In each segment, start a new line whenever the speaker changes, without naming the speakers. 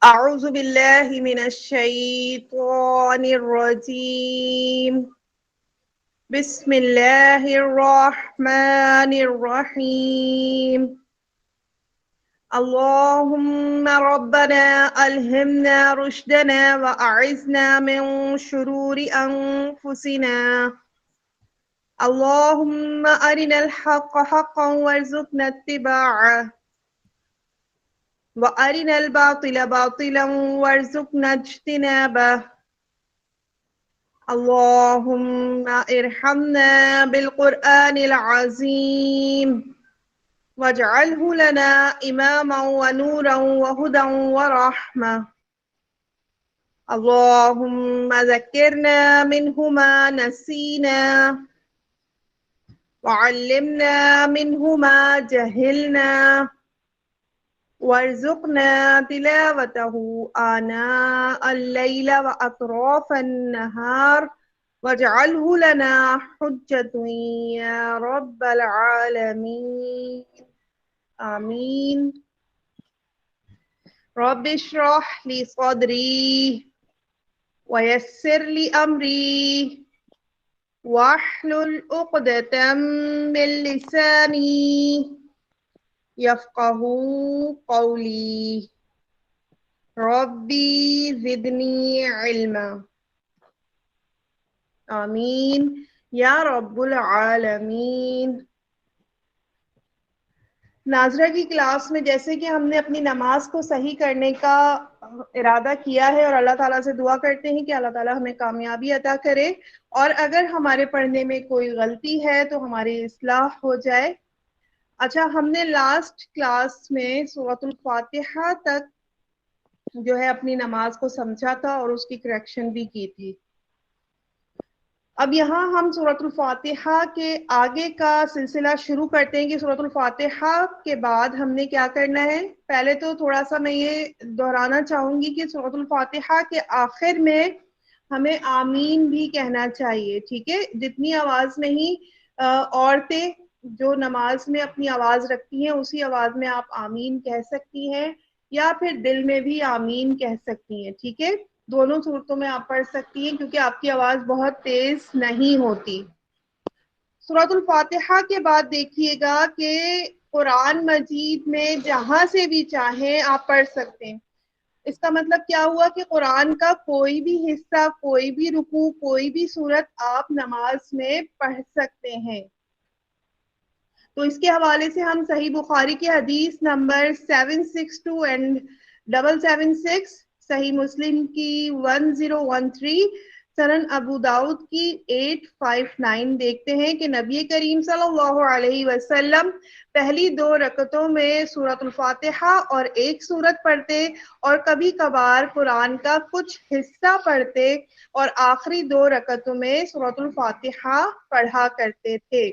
أعوذ بالله من الشيطان الرجيم بسم الله الرحمن الرحيم اللهم ربنا ألهمنا رشدنا وأعذنا من شرور أنفسنا اللهم أرنا الحق حقا وارزقنا اتباعه وأرنا الباطل باطلا وارزقنا اجتنابه اللهم ارحمنا بالقرآن العظيم واجعله لنا إماما ونورا وهدى ورحمة اللهم ذكرنا منه ما نسينا وعلمنا منه ما جهلنا وارزقنا تلاوته آناء الليل وأطراف النهار واجعله لنا حجة يا رب العالمين آمين رب اشرح لي صدري ويسر لي أمري واحلل عقدة من لساني يفقه قولي ربي زدني علما آمین یا رب العالمین۔ ناظرہ کی کلاس میں جیسے کہ ہم نے اپنی نماز کو صحیح کرنے کا ارادہ کیا ہے اور اللہ تعالیٰ سے دعا کرتے ہیں کہ اللہ تعالیٰ ہمیں کامیابی عطا کرے، اور اگر ہمارے پڑھنے میں کوئی غلطی ہے تو ہماری اصلاح ہو جائے۔ اچھا، ہم نے لاسٹ کلاس میں سورۃ الفاتحہ تک جو ہے اپنی نماز کو سمجھا تھا اور اس کی کریکشن بھی کی تھی۔ اب یہاں ہم سورۃ الفاتحہ کے آگے کا سلسلہ شروع کرتے ہیں کہ سورۃ الفاتحہ کے بعد ہم نے کیا کرنا ہے۔ پہلے تو تھوڑا سا میں یہ دہرانا چاہوں گی کہ سورۃ الفاتحہ کے آخر میں ہمیں آمین بھی کہنا چاہیے، ٹھیک ہے؟ جتنی آواز میں ہی عورتیں جو نماز میں اپنی آواز رکھتی ہیں اسی آواز میں آپ آمین کہہ سکتی ہیں، یا پھر دل میں بھی آمین کہہ سکتی ہیں، ٹھیک ہے؟ دونوں صورتوں میں آپ پڑھ سکتی ہیں کیونکہ آپ کی آواز بہت تیز نہیں ہوتی۔ سورۃ الفاتحہ کے بعد دیکھیے گا کہ قرآن مجید میں جہاں سے بھی چاہیں آپ پڑھ سکتے ہیں۔ اس کا مطلب کیا ہوا کہ قرآن کا کوئی بھی حصہ، کوئی بھی رکوع، کوئی بھی سورت آپ نماز میں پڑھ سکتے ہیں۔ تو اس کے حوالے سے ہم صحیح بخاری کی حدیث نمبر 762 اینڈ 776، صحیح مسلم کی 1013، سنن ابو داؤد کی 859 دیکھتے ہیں کہ نبی کریم صلی اللہ علیہ وسلم پہلی 2 رکعتوں میں سورۃ الفاتحہ اور ایک سورت پڑھتے، اور کبھی کبھار قرآن کا کچھ حصہ پڑھتے، اور آخری 2 رکعتوں میں سورۃ الفاتحہ پڑھا کرتے تھے۔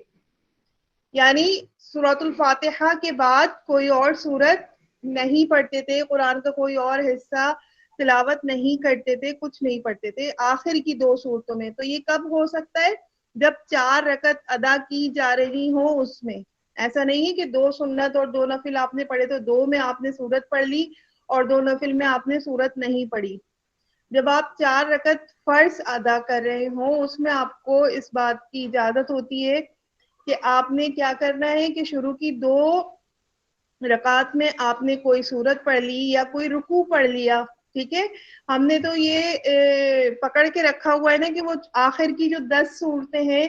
یعنی سورۃ الفاتحہ کے بعد کوئی اور سورت نہیں پڑھتے تھے، قرآن کا کوئی اور حصہ تلاوت نہیں کرتے تھے، کچھ نہیں پڑھتے تھے آخر کی 2 سورتوں میں۔ تو یہ کب ہو سکتا ہے؟ جب 4 رکعت ادا کی جا رہی ہو اس میں۔ ایسا نہیں ہے کہ 2 سنت اور 2 نفل آپ نے پڑھے تو 2 میں آپ نے سورت پڑھ لی اور 2 نفل میں آپ نے سورت نہیں پڑھی۔ جب آپ 4 رکعت فرض ادا کر رہے ہوں اس میں آپ کو اس بات کی اجازت ہوتی ہے کہ آپ نے کیا کرنا ہے کہ شروع کی 2 رکعات میں آپ نے کوئی سورت پڑھ لی یا کوئی رکوع پڑھ لیا، ٹھیک ہے؟ ہم نے تو یہ پکڑ کے رکھا ہوا ہے نا کہ وہ آخر کی جو 10 صورتیں ہیں،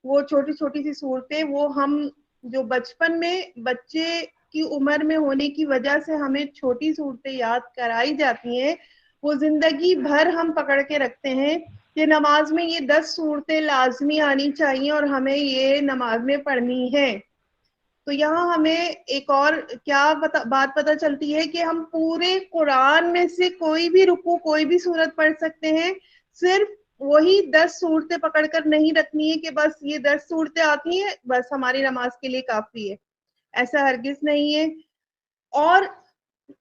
وہ چھوٹی چھوٹی سی صورتیں، وہ ہم جو بچپن میں بچے کی عمر میں ہونے کی وجہ سے ہمیں چھوٹی صورتیں یاد کرائی جاتی ہیں، وہ زندگی بھر ہم پکڑ کے رکھتے ہیں کہ نماز میں یہ 10 صورتیں لازمی آنی چاہیے اور ہمیں یہ نماز میں پڑھنی ہے۔ تو یہاں ہمیں ایک اور کیا بات پتہ چلتی ہے کہ ہم پورے قرآن میں سے کوئی بھی رکوع، کوئی بھی سورت پڑھ سکتے ہیں، صرف وہی 10 صورتیں پکڑ کر نہیں رکھنی ہے کہ بس یہ 10 صورتیں آتی ہیں بس ہماری نماز کے لیے کافی ہے، ایسا ہرگز نہیں ہے۔ اور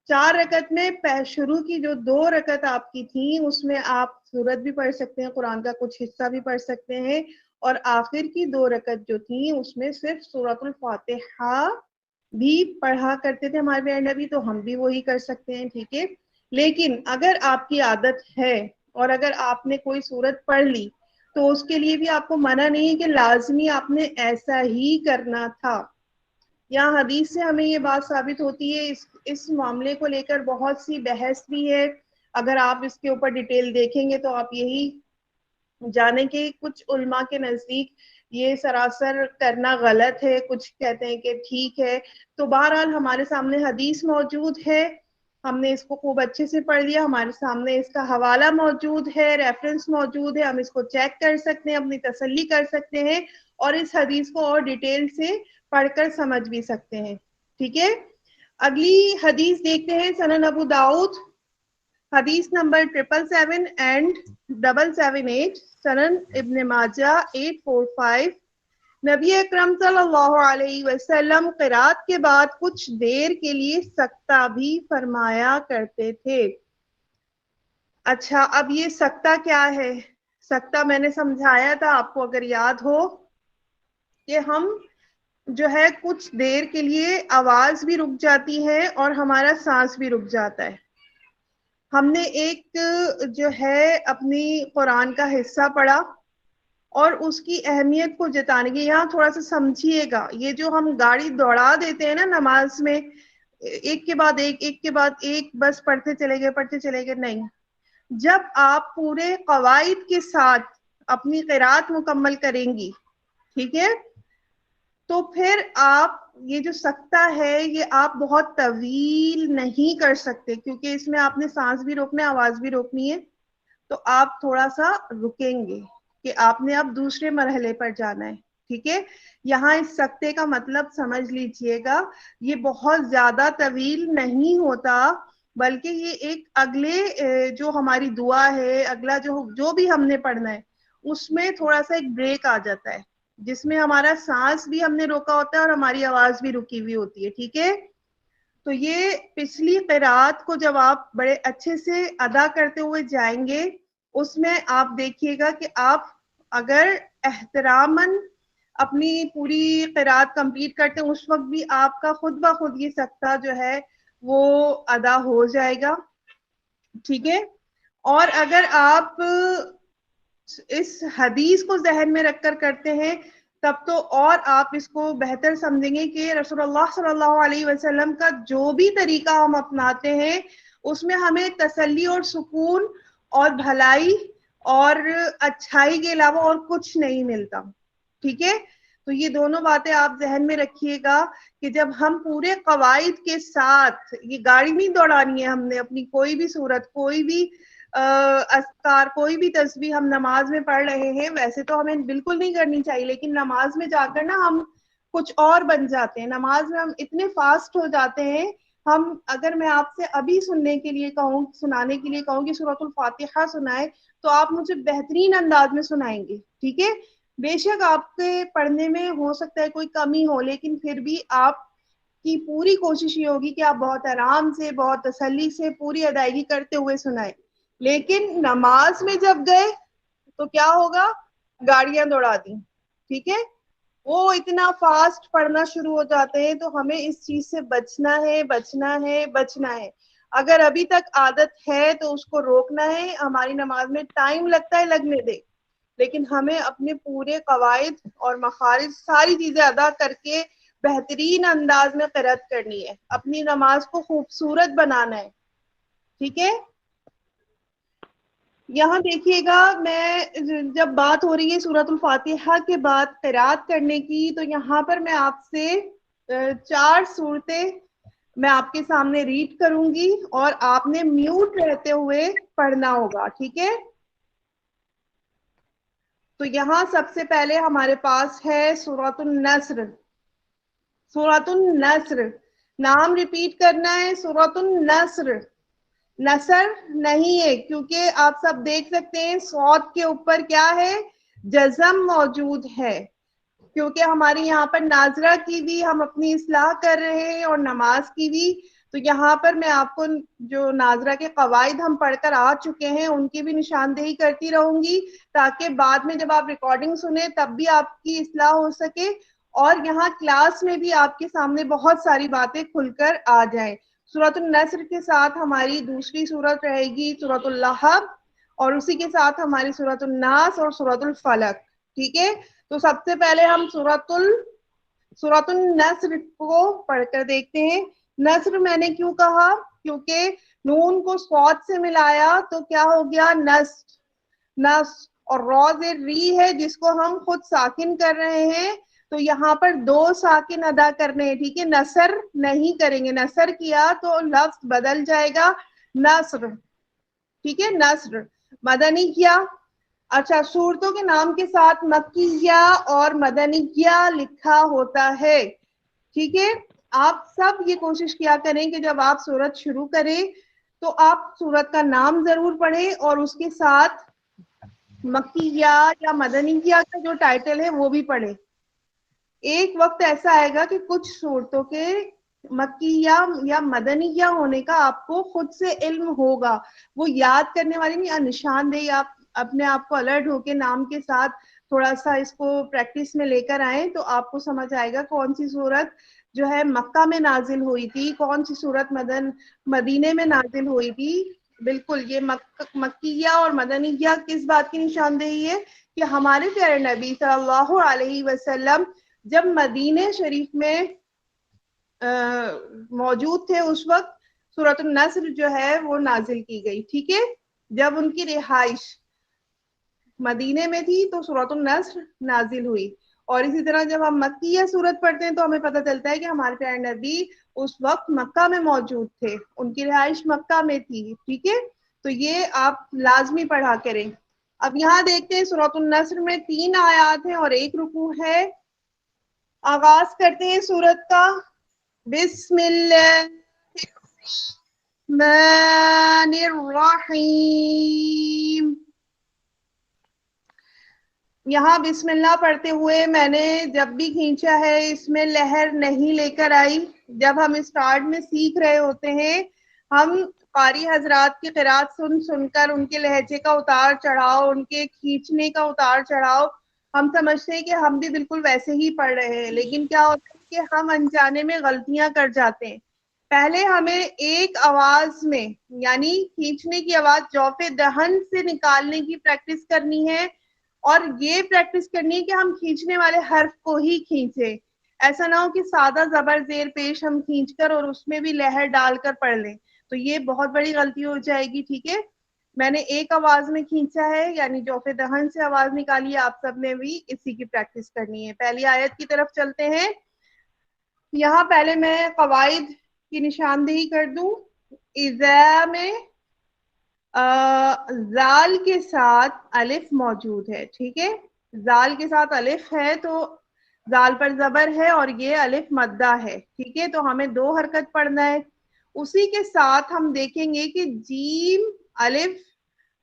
4 رکعت میں شروع کی جو 2 رکعت آپ کی تھیں اس میں آپ سورت بھی پڑھ سکتے ہیں، قرآن کا کچھ حصہ بھی پڑھ سکتے ہیں، اور آخر کی 2 رکعت جو تھیں اس میں صرف سورۃ الفاتحہ بھی پڑھا کرتے تھے ہمارے پیارے نبی، تو ہم بھی وہی کر سکتے ہیں، ٹھیک ہے؟ لیکن اگر آپ کی عادت ہے اور اگر آپ نے کوئی سورت پڑھ لی تو اس کے لیے بھی آپ کو منع نہیں ہے کہ لازمی آپ نے ایسا ہی کرنا تھا. یہاں حدیث سے ہمیں یہ بات ثابت ہوتی ہے. اس معاملے کو لے کر بہت سی بحث بھی ہے. اگر آپ اس کے اوپر ڈیٹیل دیکھیں گے تو آپ یہی جانیں کہ کچھ علماء کے نزدیک یہ سراسر کرنا غلط ہے, کچھ کہتے ہیں کہ ٹھیک ہے. تو بہرحال ہمارے سامنے حدیث موجود ہے, ہم نے اس کو خوب اچھے سے پڑھ لیا, ہمارے سامنے اس کا حوالہ موجود ہے, ریفرنس موجود ہے, ہم اس کو چیک کر سکتے ہیں, اپنی تسلی کر سکتے ہیں اور اس حدیث کو اور ڈیٹیل سے پڑھ کر سمجھ بھی سکتے ہیں. ٹھیک ہے, اگلی حدیث دیکھتے ہیں. سنن ابو داؤد حدیث نمبر 777 اینڈ 778, سنن ابن ماجہ 845. نبی اکرم صلی اللہ علیہ وسلم قرات کے بعد کچھ دیر کے لیے سکتہ بھی فرمایا کرتے تھے. اچھا, اب یہ سکتہ کیا ہے؟ سکتہ میں نے سمجھایا تھا آپ کو اگر یاد ہو کہ ہم جو ہے کچھ دیر کے لیے آواز بھی رک جاتی ہے اور ہمارا سانس بھی رک جاتا ہے. ہم نے ایک جو ہے اپنی قرآن کا حصہ پڑھا اور اس کی اہمیت کو جتانے کے, یہاں تھوڑا سا سمجھیے گا, یہ جو ہم گاڑی دوڑا دیتے ہیں نا نماز میں, ایک کے بعد ایک کے بعد ایک بس پڑھتے چلے گئے, نہیں. جب آپ پورے قواعد کے ساتھ اپنی قرات مکمل کریں گی, ٹھیک ہے, تو پھر آپ یہ جو سکتہ ہے یہ آپ بہت طویل نہیں کر سکتے, کیونکہ اس میں آپ نے سانس بھی روکنا ہے, آواز بھی روکنی ہے. تو آپ تھوڑا سا رکیں گے کہ آپ نے اب دوسرے مرحلے پر جانا ہے. ٹھیک ہے, یہاں اس سکتے کا مطلب سمجھ لیجئے گا, یہ بہت زیادہ طویل نہیں ہوتا, بلکہ یہ ایک اگلے جو ہماری دعا ہے, اگلا جو بھی ہم نے پڑھنا ہے اس میں تھوڑا سا ایک بریک آ جاتا ہے, جس میں ہمارا سانس بھی ہم نے روکا ہوتا ہے اور ہماری آواز بھی رکی ہوئی ہوتی ہے. ٹھیک ہے, تو یہ پچھلی قرات کو جب آپ بڑے اچھے سے ادا کرتے ہوئے جائیں گے, اس میں آپ دیکھیے گا کہ آپ اگر احتراماً اپنی پوری قرات کمپلیٹ کرتے ہیں, اس وقت بھی آپ کا خود بخود یہ سکتہ جو ہے وہ ادا ہو جائے گا. ٹھیک ہے, اور اگر آپ اس حدیث کو ذہن میں رکھ کر کرتے ہیں تب تو اور آپ اس کو بہتر سمجھیں گے کہ رسول اللہ صلی اللہ علیہ وسلم کا جو بھی طریقہ ہم اپناتے ہیں اس میں ہمیں تسلی اور سکون اور بھلائی اور اچھائی کے علاوہ اور کچھ نہیں ملتا. ٹھیک ہے, تو یہ دونوں باتیں آپ ذہن میں رکھیے گا کہ جب ہم پورے قواعد کے ساتھ, یہ گاڑی نہیں دوڑانی ہے ہم نے اپنی, کوئی بھی صورت, کوئی بھی اذکار, کوئی بھی تسبیح ہم نماز میں پڑھ رہے ہیں, ویسے تو ہمیں بالکل نہیں کرنی چاہیے, لیکن نماز میں جا کر نا ہم کچھ اور بن جاتے ہیں. نماز میں ہم اتنے فاسٹ ہو جاتے ہیں, ہم اگر میں آپ سے ابھی سنانے کے لیے کہوں کہ سورۃ الفاتحہ سنائے تو آپ مجھے بہترین انداز میں سنائیں گے. ٹھیک ہے, بے شک آپ کے پڑھنے میں ہو سکتا ہے کوئی کمی ہو, لیکن پھر بھی آپ کی پوری کوشش یہ ہوگی کہ آپ بہت آرام سے, بہت تسلی سے پوری ادائیگی کرتے ہوئے سنائیں. لیکن نماز میں جب گئے تو کیا ہوگا, گاڑیاں دوڑا دی. ٹھیک ہے, وہ اتنا فاسٹ پڑھنا شروع ہو جاتے ہیں, تو ہمیں اس چیز سے بچنا ہے. اگر ابھی تک عادت ہے تو اس کو روکنا ہے. ہماری نماز میں ٹائم لگتا ہے, لگنے دے, لیکن ہمیں اپنے پورے قواعد اور مخارج ساری چیزیں ادا کر کے بہترین انداز میں قرات کرنی ہے, اپنی نماز کو خوبصورت بنانا ہے. ٹھیک ہے, یہاں دیکھیے گا, میں جب بات ہو رہی ہے سورۃ الفاتحہ کے بعد قرات کرنے کی, تو یہاں پر میں آپ سے 4 صورتیں میں آپ کے سامنے ریڈ کروں گی اور آپ نے میوٹ رہتے ہوئے پڑھنا ہوگا. ٹھیک ہے, تو یہاں سب سے پہلے ہمارے پاس ہے سورۃ النصر. سورۃ النصر نام ریپیٹ کرنا ہے, سورۃ النصر, نصر نہیں ہے, کیونکہ آپ سب دیکھ سکتے ہیں صاد کے اوپر کیا ہے, جزم موجود ہے. کیونکہ ہماری یہاں پر ناظرہ کی بھی ہم اپنی اصلاح کر رہے ہیں اور نماز کی بھی, تو یہاں پر میں آپ کو جو ناظرہ کے قواعد ہم پڑھ کر آ چکے ہیں ان کی بھی نشاندہی کرتی رہوں گی, تاکہ بعد میں جب آپ ریکارڈنگ سنیں تب بھی آپ کی اصلاح ہو سکے, اور یہاں کلاس میں بھی آپ کے سامنے بہت ساری باتیں کھل کر آ جائیں. سورۃ النصر کے ساتھ ہماری دوسری سورت رہے گی سورۃ اللہب، اور اسی کے ساتھ ہماری سورۃ الناس اور سورۃ الفلق. ٹھیک ہے، تو سب سے پہلے ہم سورۃ النصر کو پڑھ کر دیکھتے ہیں. نصر میں نے کیوں کہا؟ کیونکہ نون کو صاد سے ملایا تو کیا ہو گیا؟ نصر. اور روز ری ہے جس کو ہم خود ساکن کر رہے ہیں، تو یہاں پر دو ساکن ادا کرنے ہیں. ٹھیک ہے، نصر نہیں کریں گے، نصر کیا تو لفظ بدل جائے گا نصر. ٹھیک ہے، نصر. مدنی کیا. اچھا، صورتوں کے نام کے ساتھ مکیہ اور مدنیہ لکھا ہوتا ہے. ٹھیک ہے، آپ سب یہ کوشش کیا کریں کہ جب آپ سورت شروع کریں تو آپ سورت کا نام ضرور پڑھیں اور اس کے ساتھ مکیہ یا مدنیہ کا جو ٹائٹل ہے وہ بھی پڑھیں. ایک وقت ایسا آئے گا کہ کچھ صورتوں کے مکیہ یا مدنیہ ہونے کا آپ کو خود سے علم ہوگا. وہ یاد کرنے والی نہیں، نشاندہی. آپ اپنے آپ کو الرٹ ہو کے نام کے ساتھ تھوڑا سا اس کو پریکٹس میں لے کر آئیں تو آپ کو سمجھ آئے گا کون سی صورت جو ہے مکہ میں نازل ہوئی تھی، کون سی صورت مدینے میں نازل ہوئی تھی. بالکل، یہ مکیہ اور مدنیہ کس بات کی نشاندہی ہے کہ ہمارے پیارے نبی صلی اللہ علیہ وسلم جب مدینہ شریف میں موجود تھے اس وقت سورۃ النصر جو ہے وہ نازل کی گئی. ٹھیک ہے، جب ان کی رہائش مدینے میں تھی تو سورۃ النصر نازل ہوئی. اور اسی طرح جب ہم مکیہ سورت پڑھتے ہیں تو ہمیں پتہ چلتا ہے کہ ہمارے پیارے نبی اس وقت مکہ میں موجود تھے، ان کی رہائش مکہ میں تھی. ٹھیک ہے، تو یہ آپ لازمی پڑھا کریں. اب یہاں دیکھتے ہیں سورۃ النصر میں 3 آیات ہیں اور 1 رکوع ہے. آغاز کرتے ہیں سورت کا. بسم اللہ الرحمن الرحیم. یہاں بسم اللہ پڑھتے ہوئے میں نے جب بھی کھینچا ہے اس میں لہر نہیں لے کر آئی. جب ہم اسٹارٹ میں سیکھ رہے ہوتے ہیں ہم قاری حضرات کی قرات سن کر ان کے لہجے کا اتار چڑھاؤ، ان کے کھینچنے کا اتار چڑھاؤ ہم سمجھتے ہیں کہ ہم بھی بالکل ویسے ہی پڑھ رہے ہیں، لیکن کیا ہوتا ہے کہ ہم انجانے میں غلطیاں کر جاتے ہیں. پہلے ہمیں ایک آواز میں یعنی کھینچنے کی آواز جوف دہن سے نکالنے کی پریکٹس کرنی ہے، اور یہ پریکٹس کرنی ہے کہ ہم کھینچنے والے حرف کو ہی کھینچیں. ایسا نہ ہو کہ سادہ زبر زیر پیش ہم کھینچ کر اور اس میں بھی لہر ڈال کر پڑھ لیں، تو یہ بہت بڑی غلطی ہو جائے گی. ٹھیک ہے، میں نے ایک آواز میں کھینچا ہے یعنی جوف دہن سے آواز نکالی ہے. آپ سب نے بھی اسی کی پریکٹس کرنی ہے. پہلی آیت کی طرف چلتے ہیں. یہاں پہلے میں قواعد کی نشاندہی کر دوں. اذا میں زال کے ساتھ الف موجود ہے. ٹھیک ہے، زال کے ساتھ الف ہے تو زال پر زبر ہے اور یہ الف مدہ ہے. ٹھیک ہے، تو ہمیں 2 حرکت پڑھنا ہے. اسی کے ساتھ ہم دیکھیں گے کہ جیم الف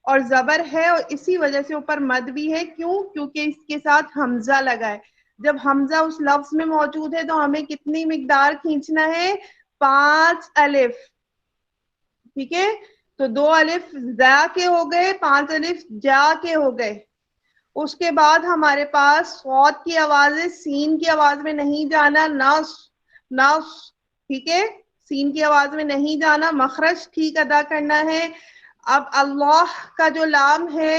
اور زبر ہے اور اسی وجہ سے اوپر مد بھی ہے. کیوں؟ کیونکہ اس کے ساتھ حمزہ لگا ہے. جب حمزہ اس لفظ میں موجود ہے تو ہمیں کتنی مقدار کھینچنا ہے؟ 5 الف. ٹھیک ہے، تو 2 الف زا کے ہو گئے، 5 الف جا کے ہو گئے. اس کے بعد ہمارے پاس صاد کی آواز ہے، سین کی آواز میں نہیں جانا. نص. ٹھیک ہے، سین کی آواز میں نہیں جانا، مخرج ٹھیک ادا کرنا ہے. اب اللہ کا جو لام ہے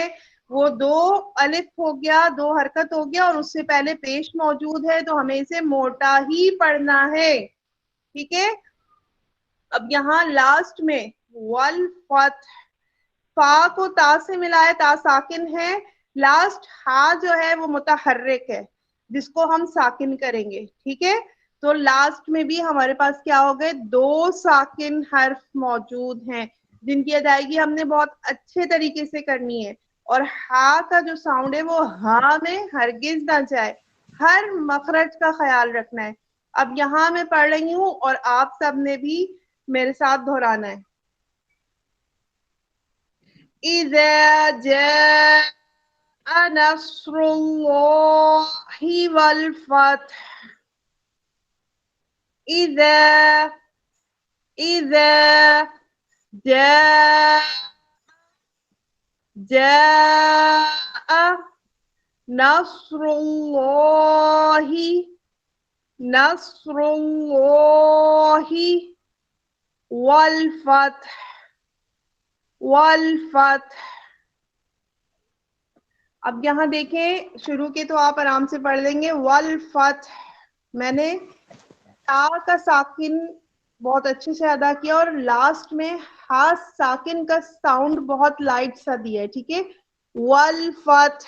وہ 2 الف ہو گیا، 2 حرکت ہو گیا اور اس سے پہلے پیش موجود ہے تو ہمیں اسے موٹا ہی پڑھنا ہے. ٹھیک ہے، اب یہاں لاسٹ میں والفتح، فا کو تا سے ملایا، تا ساکن ہے. لاسٹ ہا جو ہے وہ متحرک ہے جس کو ہم ساکن کریں گے. ٹھیک ہے، تو لاسٹ میں بھی ہمارے پاس کیا ہو گئے؟ 2 ساکن حرف موجود ہیں جن کی ادائیگی ہم نے بہت اچھے طریقے سے کرنی ہے. اور ہا کا جو ساؤنڈ ہے وہ ہاں میں ہرگز نہ جائے، ہر مخرج کا خیال رکھنا ہے. اب یہاں میں پڑھ رہی ہوں اور آپ سب نے بھی میرے ساتھ دہرانا ہے. اذا جاء نصر اللہ والفتح. اذا جاء نصر اللہ والفتح والفتح. اب یہاں دیکھیں شروع کے تو آپ آرام سے پڑھ لیں گے. والفتح میں نے تا کا ساکن بہت اچھے سے ادا کیا اور لاسٹ میں ہا ساکن کا ساؤنڈ بہت لائٹ سا دیا ہے. ٹھیک ہے. والفتح.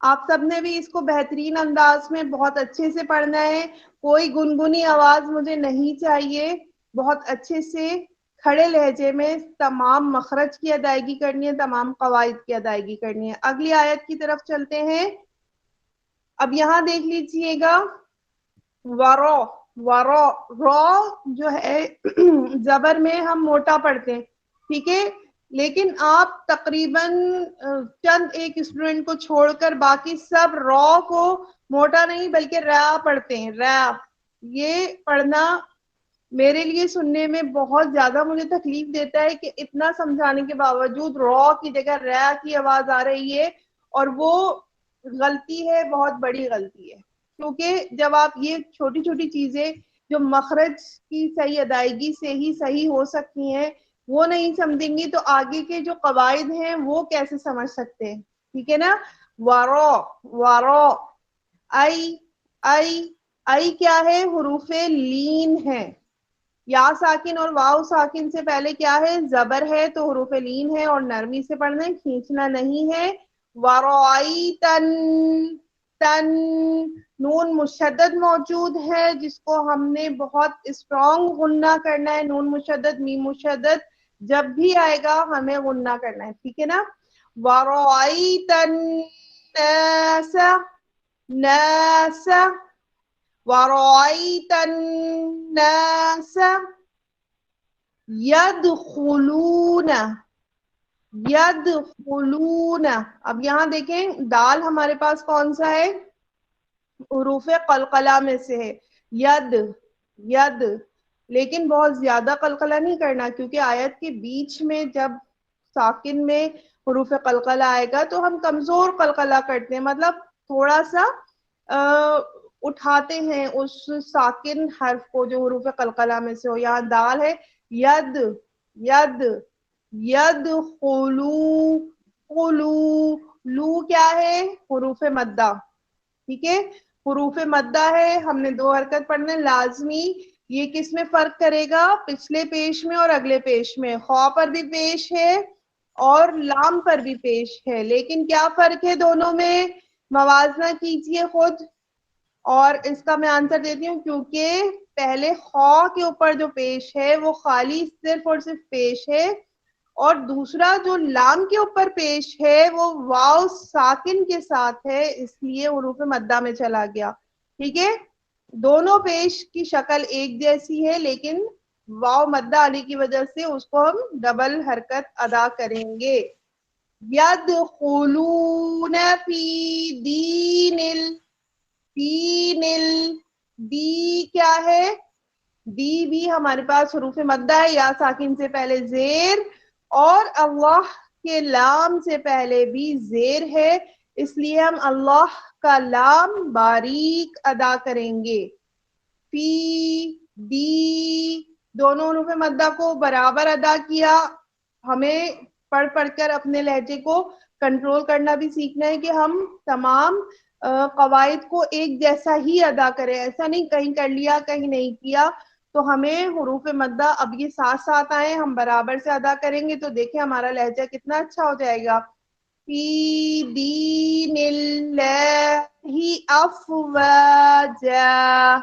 آپ سب نے بھی اس کو بہترین انداز میں بہت اچھے سے پڑھنا ہے. کوئی گنگنی آواز مجھے نہیں چاہیے. بہت اچھے سے کھڑے لہجے میں تمام مخرج کی ادائیگی کرنی ہے, تمام قواعد کی ادائیگی کرنی ہے. اگلی آیت کی طرف چلتے ہیں. اب یہاں دیکھ لیجئے گا ورو ورو رو جو ہے زبر میں ہم موٹا پڑھتے ہیں. ٹھیک ہے. لیکن آپ تقریباً چند ایک اسٹوڈنٹ کو چھوڑ کر باقی سب رو کو موٹا نہیں بلکہ را پڑھتے ہیں. را. یہ پڑھنا میرے لیے سننے میں بہت زیادہ مجھے تکلیف دیتا ہے کہ اتنا سمجھانے کے باوجود رو کی جگہ را کی آواز آ رہی ہے, اور وہ غلطی ہے, بہت بڑی غلطی ہے. کیونکہ جب آپ یہ چھوٹی چھوٹی چیزیں جو مخرج کی صحیح ادائیگی سے ہی صحیح ہو سکتی ہیں وہ نہیں سمجھیں گی تو آگے کے جو قواعد ہیں وہ کیسے سمجھ سکتے ہیں. ٹھیک ہے نا. وارو وارو. ای کیا ہے؟ حروف لین ہے. یا ساکن اور واو ساکن سے پہلے کیا ہے؟ زبر ہے, تو حروف لین ہے اور نرمی سے پڑھنا ہے, کھینچنا نہیں ہے. ورائیتن تن نون مشدد موجود ہے جس کو ہم نے بہت اسٹرانگ غنہ کرنا ہے. نون مشدد میم مشدد جب بھی آئے گا ہمیں غنہ کرنا ہے. ٹھیک ہے نا. ورائیتن ناس ناس ورأيت الناس يدخلون يدخلون. اب یہاں دیکھیں دال ہمارے پاس کون سا ہے؟ حروف قلقلہ میں سے ہے. ید ید. لیکن بہت زیادہ قلقلہ نہیں کرنا کیونکہ آیت کے بیچ میں جب ساکن میں حروف قلقلہ آئے گا تو ہم کمزور قلقلہ کرتے ہیں, مطلب تھوڑا سا اٹھاتے ہیں اس ساکن حرف کو جو حروف قلقلہ میں سے ہو. یہاں دال ہے ید ید ید خلو خلو. لو کیا ہے؟ حروف مدہ. ٹھیک ہے. حروف مدہ ہے, ہم نے 2 حرکت پڑھنے لازمی. یہ کس میں فرق کرے گا؟ پچھلے پیش میں اور اگلے پیش میں. خوا پر بھی پیش ہے اور لام پر بھی پیش ہے, لیکن کیا فرق ہے دونوں میں؟ موازنہ کیجئے خود. اور اس کا میں آنسر دیتی ہوں کیونکہ پہلے خوا کے اوپر جو پیش ہے وہ خالی صرف اور صرف پیش ہے, اور دوسرا جو لام کے اوپر پیش ہے وہ واو ساکن کے ساتھ ہے, اس لیے حروف مدہ میں چلا گیا. ٹھیک ہے. دونوں پیش کی شکل ایک جیسی ہے لیکن واو مدہ آنے کی وجہ سے اس کو ہم ڈبل حرکت ادا کریں گے. یدخلون فی دین دین دی کیا ہے؟ دی بھی ہمارے پاس حروف مدہ ہے. یا ساکن سے پہلے زیر اور اللہ کے لام سے پہلے بھی زیر ہے, اس لیے ہم اللہ کا لام باریک ادا کریں گے. فی دی دونوں حروف مدہ کو برابر ادا کیا. ہمیں پڑھ پڑھ کر اپنے لہجے کو کنٹرول کرنا بھی سیکھنا ہے کہ ہم تمام قواعد کو ایک جیسا ہی ادا کریں, ایسا نہیں کہیں کر لیا کہیں نہیں کیا. تو ہمیں حروف مدہ اب یہ ساتھ ساتھ آئے, ہم برابر سے ادا کریں گے تو دیکھیں ہمارا لہجہ کتنا اچھا ہو جائے گا. فی دین اللہ افواجا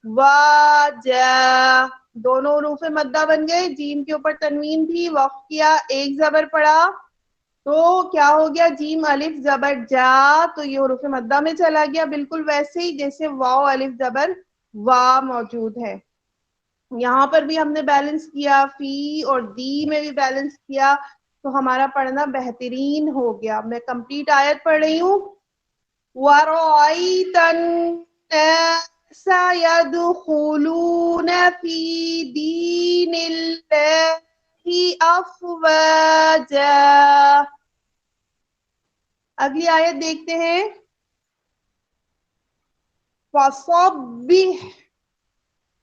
واجا. دونوں حروف مدہ بن گئے. جیم کے اوپر تنوین تھی, وقف کیا, ایک زبر پڑا تو کیا ہو گیا؟ جیم الف زبر جا, تو یہ حروف مدہ میں چلا گیا, بالکل ویسے ہی جیسے واو الف زبر وا موجود ہے. یہاں پر بھی ہم نے بیلنس کیا, فی اور دی میں بھی بیلنس کیا, تو ہمارا پڑھنا بہترین ہو گیا. میں کمپلیٹ آیت پڑھ رہی ہوں. وَرَأَيْتَ النَّاسَ يَدْخُلُونَ فِي دِينِ اللَّهِ أَفْوَاجًا. اگلی آیت دیکھتے ہیں. فَصَبِّحْ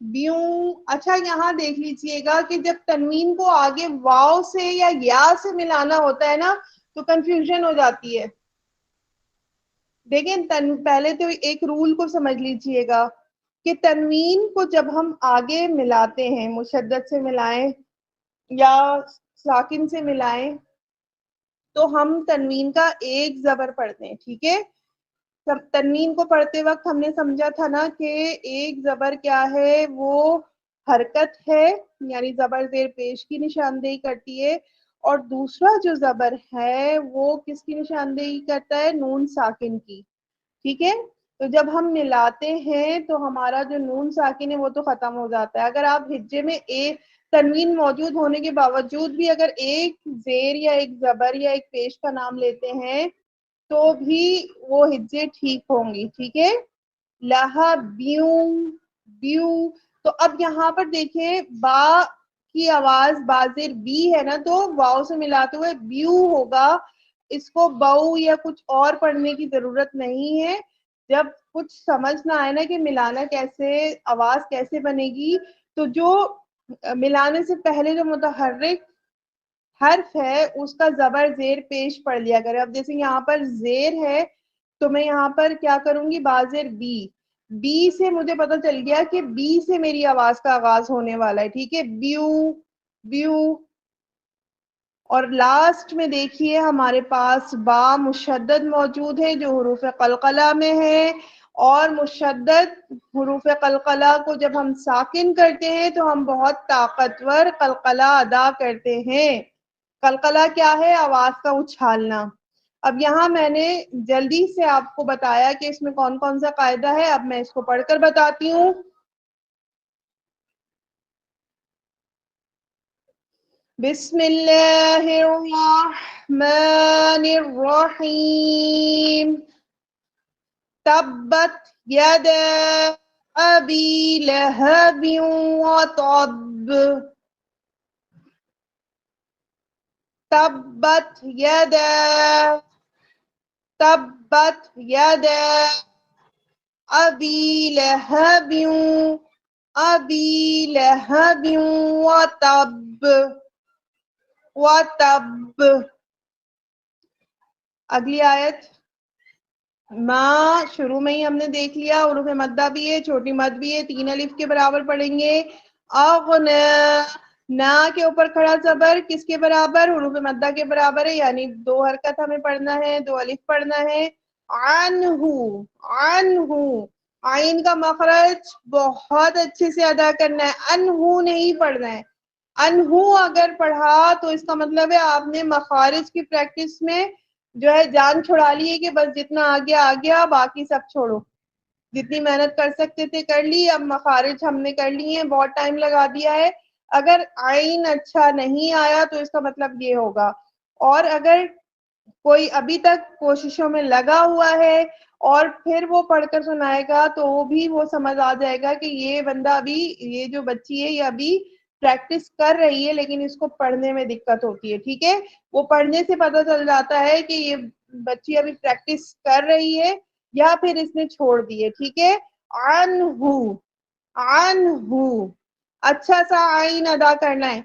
بیوں. اچھا یہاں دیکھ لیجئے گا کہ جب تنوین کو آگے واو سے یا یا سے ملانا ہوتا ہے نا تو کنفیوژن ہو جاتی ہے. دیکھیں پہلے تو ایک رول کو سمجھ لیجئے گا کہ تنوین کو جب ہم آگے ملاتے ہیں، مشدد سے ملائیں یا ساکن سے ملائیں، تو ہم تنوین کا ایک زبر پڑھتے ہیں. ٹھیک ہے، تنوین کو پڑھتے وقت ہم نے سمجھا تھا نا کہ ایک زبر کیا ہے، وہ حرکت ہے، یعنی زبر زیر پیش کی نشاندہی کرتی ہے، اور دوسرا جو زبر ہے وہ کس کی نشاندہی کرتا ہے؟ نون ساکن کی. ٹھیک ہے، تو جب ہم ملاتے ہیں تو ہمارا جو نون ساکن ہے وہ تو ختم ہو جاتا ہے. اگر آپ ہجے میں ایک تنوین موجود ہونے کے باوجود بھی اگر ایک زیر یا ایک زبر یا ایک پیش کا نام لیتے ہیں تو بھی وہ ہجے ٹھیک ہوں گی. ٹھیک ہے، لہا بیوں، بیوں. تو اب یہاں پر دیکھیں با کی آواز بازر بی ہے نا، تو واؤ سے ملاتے ہوئے بیو ہوگا. اس کو بو یا کچھ اور پڑھنے کی ضرورت نہیں ہے. جب کچھ سمجھ نہ آئے نا کہ ملانا کیسے، آواز کیسے بنے گی، تو جو ملانے سے پہلے جو متحرک حرف ہے اس کا زبر زیر پیش پڑھ لیا کرے. اب جیسے یہاں پر زیر ہے تو میں یہاں پر کیا کروں گی؟ بازر بی. بی سے مجھے پتا چل گیا کہ بی سے میری آواز کا آغاز ہونے والا ہے. ٹھیک ہے، بیو، بیو. اور لاسٹ میں دیکھیے ہمارے پاس با مشدد موجود ہے جو حروف قلقلہ میں ہے، اور مشدد حروف قلقلہ کو جب ہم ساکن کرتے ہیں تو ہم بہت طاقتور قلقلہ ادا کرتے ہیں. قلقلہ کیا ہے؟ آواز کا اچھالنا. اب یہاں میں نے جلدی سے آپ کو بتایا کہ اس میں کون کون سا قاعدہ ہے. اب میں اس کو پڑھ کر بتاتی ہوں. بسم اللہ الرحمن الرحیم. تبت یدا ابی لہب وطب. تبت یدا، تبت یدا ابی لہب، ابی لہب وطب، وطب. اگلی آیت. ماں شروع میں ہی ہم نے دیکھ لیا، حروف مدہ بھی ہے، چھوٹی مد بھی ہے، 3 الف کے برابر پڑھیں گے. اغنا، نا کے اوپر کھڑا زبر کس کے برابر؟ حروف مدہ کے برابر ہے، یعنی 2 حرکت ہمیں پڑھنا ہے، 2 الف پڑھنا ہے. عنہو، عنہو، عین کا مخرج بہت اچھے سے ادا کرنا ہے، انہو نہیں پڑھنا ہے. انہو اگر پڑھا تو اس کا مطلب ہے آپ نے مخارج کی پریکٹس میں جو ہے جان چھڑا لی ہے کہ بس جتنا آگے آ گیا باقی سب چھوڑو. جتنی محنت کر سکتے تھے کر لی، اب مخارج ہم نے کر لی ہیں، بہت ٹائم لگا دیا ہے. اگر عین اچھا نہیں آیا تو اس کا مطلب یہ ہوگا. اور اگر کوئی ابھی تک کوششوں میں لگا ہوا ہے اور پھر وہ پڑھ کر سنائے گا تو وہ بھی وہ سمجھ آ جائے گا کہ یہ بندہ ابھی، یہ جو بچی ہے یہ ابھی پریکٹس کر رہی ہے لیکن اس کو پڑھنے میں دقت ہوتی ہے. ٹھیک ہے، وہ پڑھنے سے پتہ چل جاتا ہے کہ یہ بچی ابھی پریکٹس کر رہی ہے یا پھر اس نے چھوڑ دی ہے. ٹھیک ہے، عنہو، عنہو اچھا سا عین ادا کرنا ہے.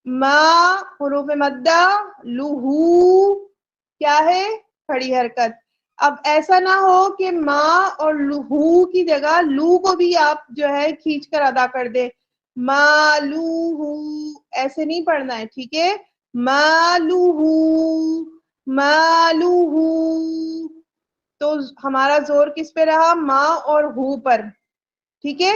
ما حروف مدہ، لہو کیا ہے؟ کھڑی حرکت. اب ایسا نہ ہو کہ ماں اور لہو کی جگہ لو کو بھی آپ جو ہے کھینچ کر ادا کر دیں. مالوہو ایسے نہیں پڑھنا ہے. ٹھیک ہے، مالوہو، مالوہو. تو ہمارا زور کس پہ رہا؟ ماں اور ہو پر. ٹھیک ہے،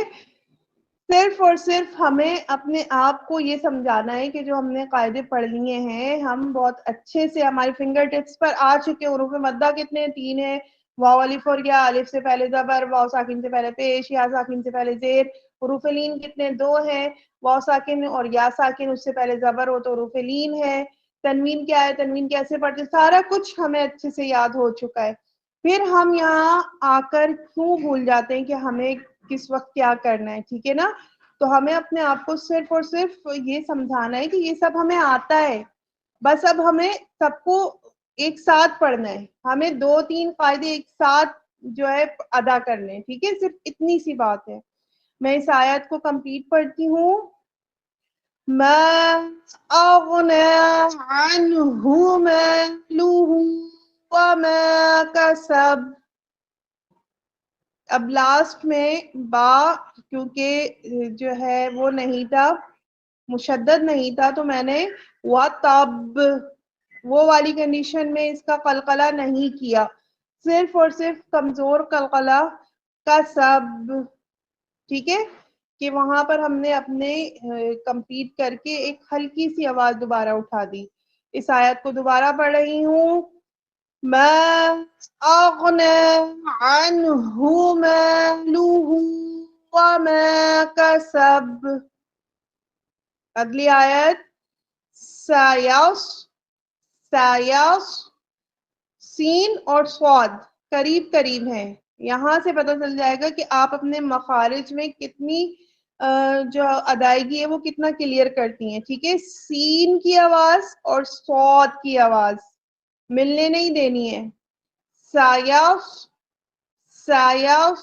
صرف اور صرف ہمیں اپنے آپ کو یہ سمجھانا ہے کہ جو ہم نے قاعدے پڑھ لیے ہیں ہم بہت اچھے سے، ہماری فنگر ٹپس پر آ چکے. حروف مدہ کتنے؟ 3 ہیں. واو الف اور یا، الف سے پہلے زبر، واو ساکن سے پہلے پیش، یا ساکن سے پہلے زیر. حروف لین کتنے؟ 2 ہیں. واو ساکن اور یا ساکن، اس سے پہلے زبر ہو تو حروف لین ہے. تنوین کیا ہے؟ تنوین کیسے پڑھتے؟ سارا کچھ ہمیں اچھے سے یاد ہو چکا ہے. پھر ہم یہاں آ کر کیوں بھول جاتے ہیں کہ ہمیں کس وقت کیا کرنا ہے. ٹھیک ہے نا، تو ہمیں اپنے آپ کو صرف اور صرف یہ سمجھانا ہے کہ یہ سب ہمیں آتا ہے، بس اب ہمیں سب کو ایک ساتھ پڑھنا ہے. ہمیں 2-3 قاعدے ایک ساتھ جو ہے ادا کرنے ہیں. ٹھیک ہے، صرف اتنی سی بات ہے. میں اس آیت کو کمپلیٹ پڑھتی ہوں. ما اغنى عنه ماله وما كسب. اب لاسٹ میں با کیونکہ جو ہے وہ نہیں تھا، مشدد نہیں تھا، تو میں نے وَتَب وہ والی کنڈیشن میں اس کا قلقلہ نہیں کیا، صرف اور صرف کمزور قلقلہ کا سب. ٹھیک ہے کہ وہاں پر ہم نے اپنے کمپلیٹ کر کے ایک ہلکی سی آواز دوبارہ اٹھا دی. اس آیت کو دوبارہ پڑھ رہی ہوں. ما اغنى عنه ماله وما كسب. اگلی آیت سایاس. سایاس سین اور صاد قریب قریب ہیں. یہاں سے پتہ چل جائے گا کہ آپ اپنے مخارج میں کتنی جو ادائیگی ہے وہ کتنا کلیئر کرتی ہیں. ٹھیک ہے، سین کی آواز اور صاد کی آواز ملنے نہیں دینی ہے. سایاس سایاس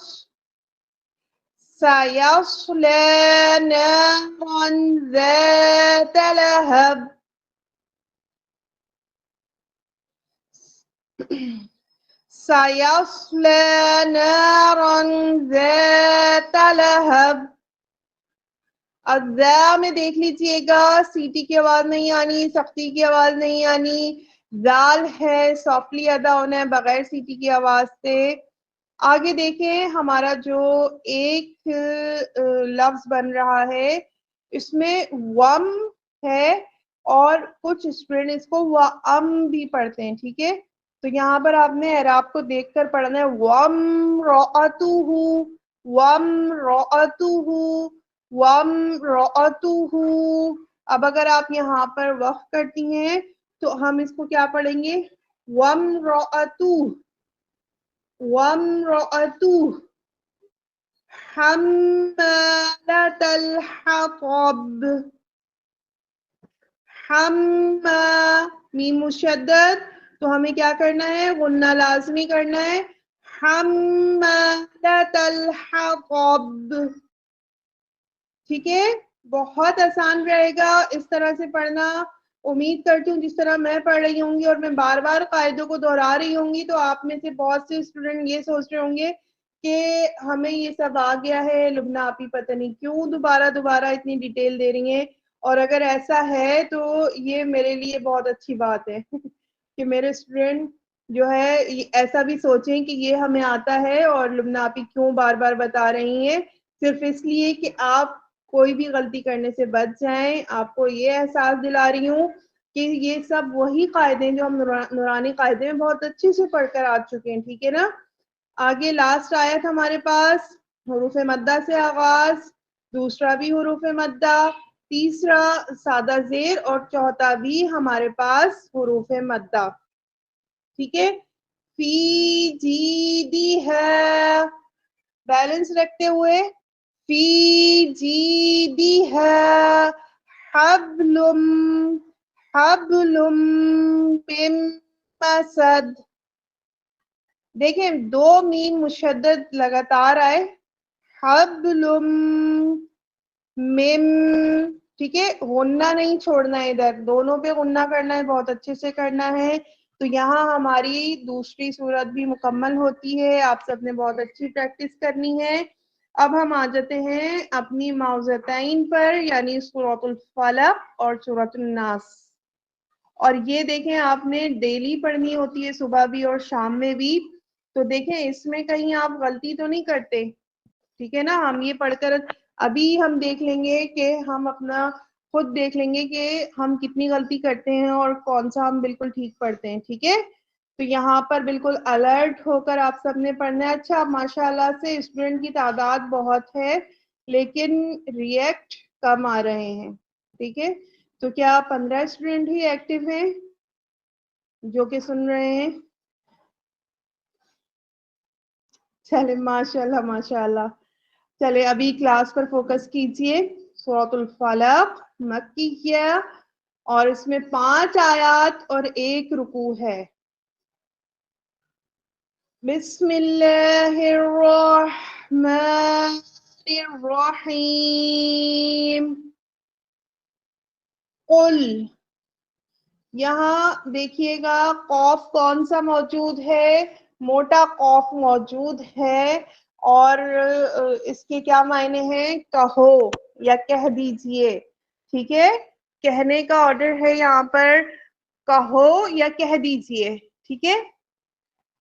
سیصلى نارا ذات لهب. سيصلى نارا ذات لهب. الذا میں دیکھ لیجئے گا، سیٹی کی آواز نہیں آنی، سختی کی آواز نہیں آنی، زال ہے، سافٹلی ادا ہونا ہے بغیر سیٹی کی آواز سے. آگے دیکھیں ہمارا جو ایک لفظ بن رہا ہے اس میں وم ہے اور کچھ اسٹوڈنٹ اس کو وَأَم بھی پڑھتے ہیں. ٹھیک ہے، تو یہاں پر آپ نے اعراب کو دیکھ کر پڑھنا ہے. وَامْرَأَتُهُ وَامْرَأَتُهُ وَامْرَأَتُهُ. اب اگر آپ یہاں پر وقف کرتی ہیں تو ہم اس کو کیا پڑھیں گے؟ وَامْرَأَتُهُ وَامْرَأَتُهُ حَمَّالَةَ الْحَطَبِ. حَمَّا میم مشدد تو ہمیں کیا کرنا ہے؟ غنہ لازمی کرنا ہے. حَمَّالَةَ الْحَطَبِ. ٹھیک ہے، بہت آسان رہے گا اس طرح سے پڑھنا. امید کرتی ہوں جس طرح میں پڑھ رہی ہوں گی اور میں بار بار قاعدوں کو دہرا رہی ہوں گی تو آپ میں سے بہت سے اسٹوڈنٹ یہ سوچ رہے ہوں گے کہ ہمیں یہ سب آ گیا ہے، لبنہ آپی پتہ نہیں کیوں دوبارہ اتنی ڈیٹیل دے رہی ہیں. اور اگر ایسا ہے تو یہ میرے لیے بہت اچھی بات ہے کہ میرے اسٹوڈنٹ جو ہے ایسا بھی سوچیں کہ یہ ہمیں آتا ہے اور لبنہ آپی کیوں بار بار بتا رہی ہیں، صرف اس لیے کہ آپ کوئی بھی غلطی کرنے سے بچ جائیں. آپ کو یہ احساس دلا رہی ہوں کہ یہ سب وہی قاعدے ہیں جو ہم نورانی قاعدے میں بہت اچھے سے پڑھ کر آ چکے ہیں. ٹھیک ہے نا. آگے لاسٹ آیت ہمارے پاس حروف مدہ سے آغاز، دوسرا بھی حروف مدہ، تیسرا سادہ زیر اور چوتھا بھی ہمارے پاس حروف مدہ. ٹھیک ہے. فی جیدی ہے بیلنس رکھتے ہوئے فی جیدها حبل حبل من مسد. دیکھیں دو میم مشدد لگاتار آئے. حبل مم. ٹھیک ہے، غنہ نہیں چھوڑنا ہے، ادھر دونوں پہ غنہ کرنا ہے، بہت اچھے سے کرنا ہے. تو یہاں ہماری دوسری صورت بھی مکمل ہوتی ہے. آپ سب نے بہت اچھی پریکٹس کرنی ہے. اب ہم آ جاتے ہیں اپنی معوذتین پر، یعنی سورۃ الفلق اور سورۃ الناس. اور یہ دیکھیں آپ نے ڈیلی پڑھنی ہوتی ہے، صبح بھی اور شام میں بھی. تو دیکھیں اس میں کہیں آپ غلطی تو نہیں کرتے. ٹھیک ہے نا. ہم یہ پڑھ کر ابھی ہم دیکھ لیں گے کہ ہم اپنا خود دیکھ لیں گے کہ ہم کتنی غلطی کرتے ہیں اور کون سا ہم بالکل ٹھیک پڑھتے ہیں. ٹھیک ہے، تو یہاں پر بالکل الرٹ ہو کر آپ سب نے پڑھنا ہے. اچھا ماشاءاللہ سے اسٹوڈنٹ کی تعداد بہت ہے لیکن ریئیکٹ کم آ رہے ہیں. ٹھیک ہے، تو کیا 15 اسٹوڈنٹ ہی ایکٹیو ہیں جو کہ سن رہے ہیں؟ چلے ماشاءاللہ ماشاءاللہ. چلے ابھی کلاس پر فوکس کیجئے. سورۃ الفلق مکی ہے اور اس میں 5 آیات اور 1 رکوع ہے. بسم اللہ الرحمن الرحیم. قل، یہاں دیکھیے گا قوف کون سا موجود ہے؟ موٹا قوف موجود ہے. اور اس کے کیا معنی ہیں؟ کہو یا کہہ دیجئے. ٹھیک ہے، کہنے کا آرڈر ہے یہاں پر، کہو یا کہہ دیجئے. ٹھیک ہے،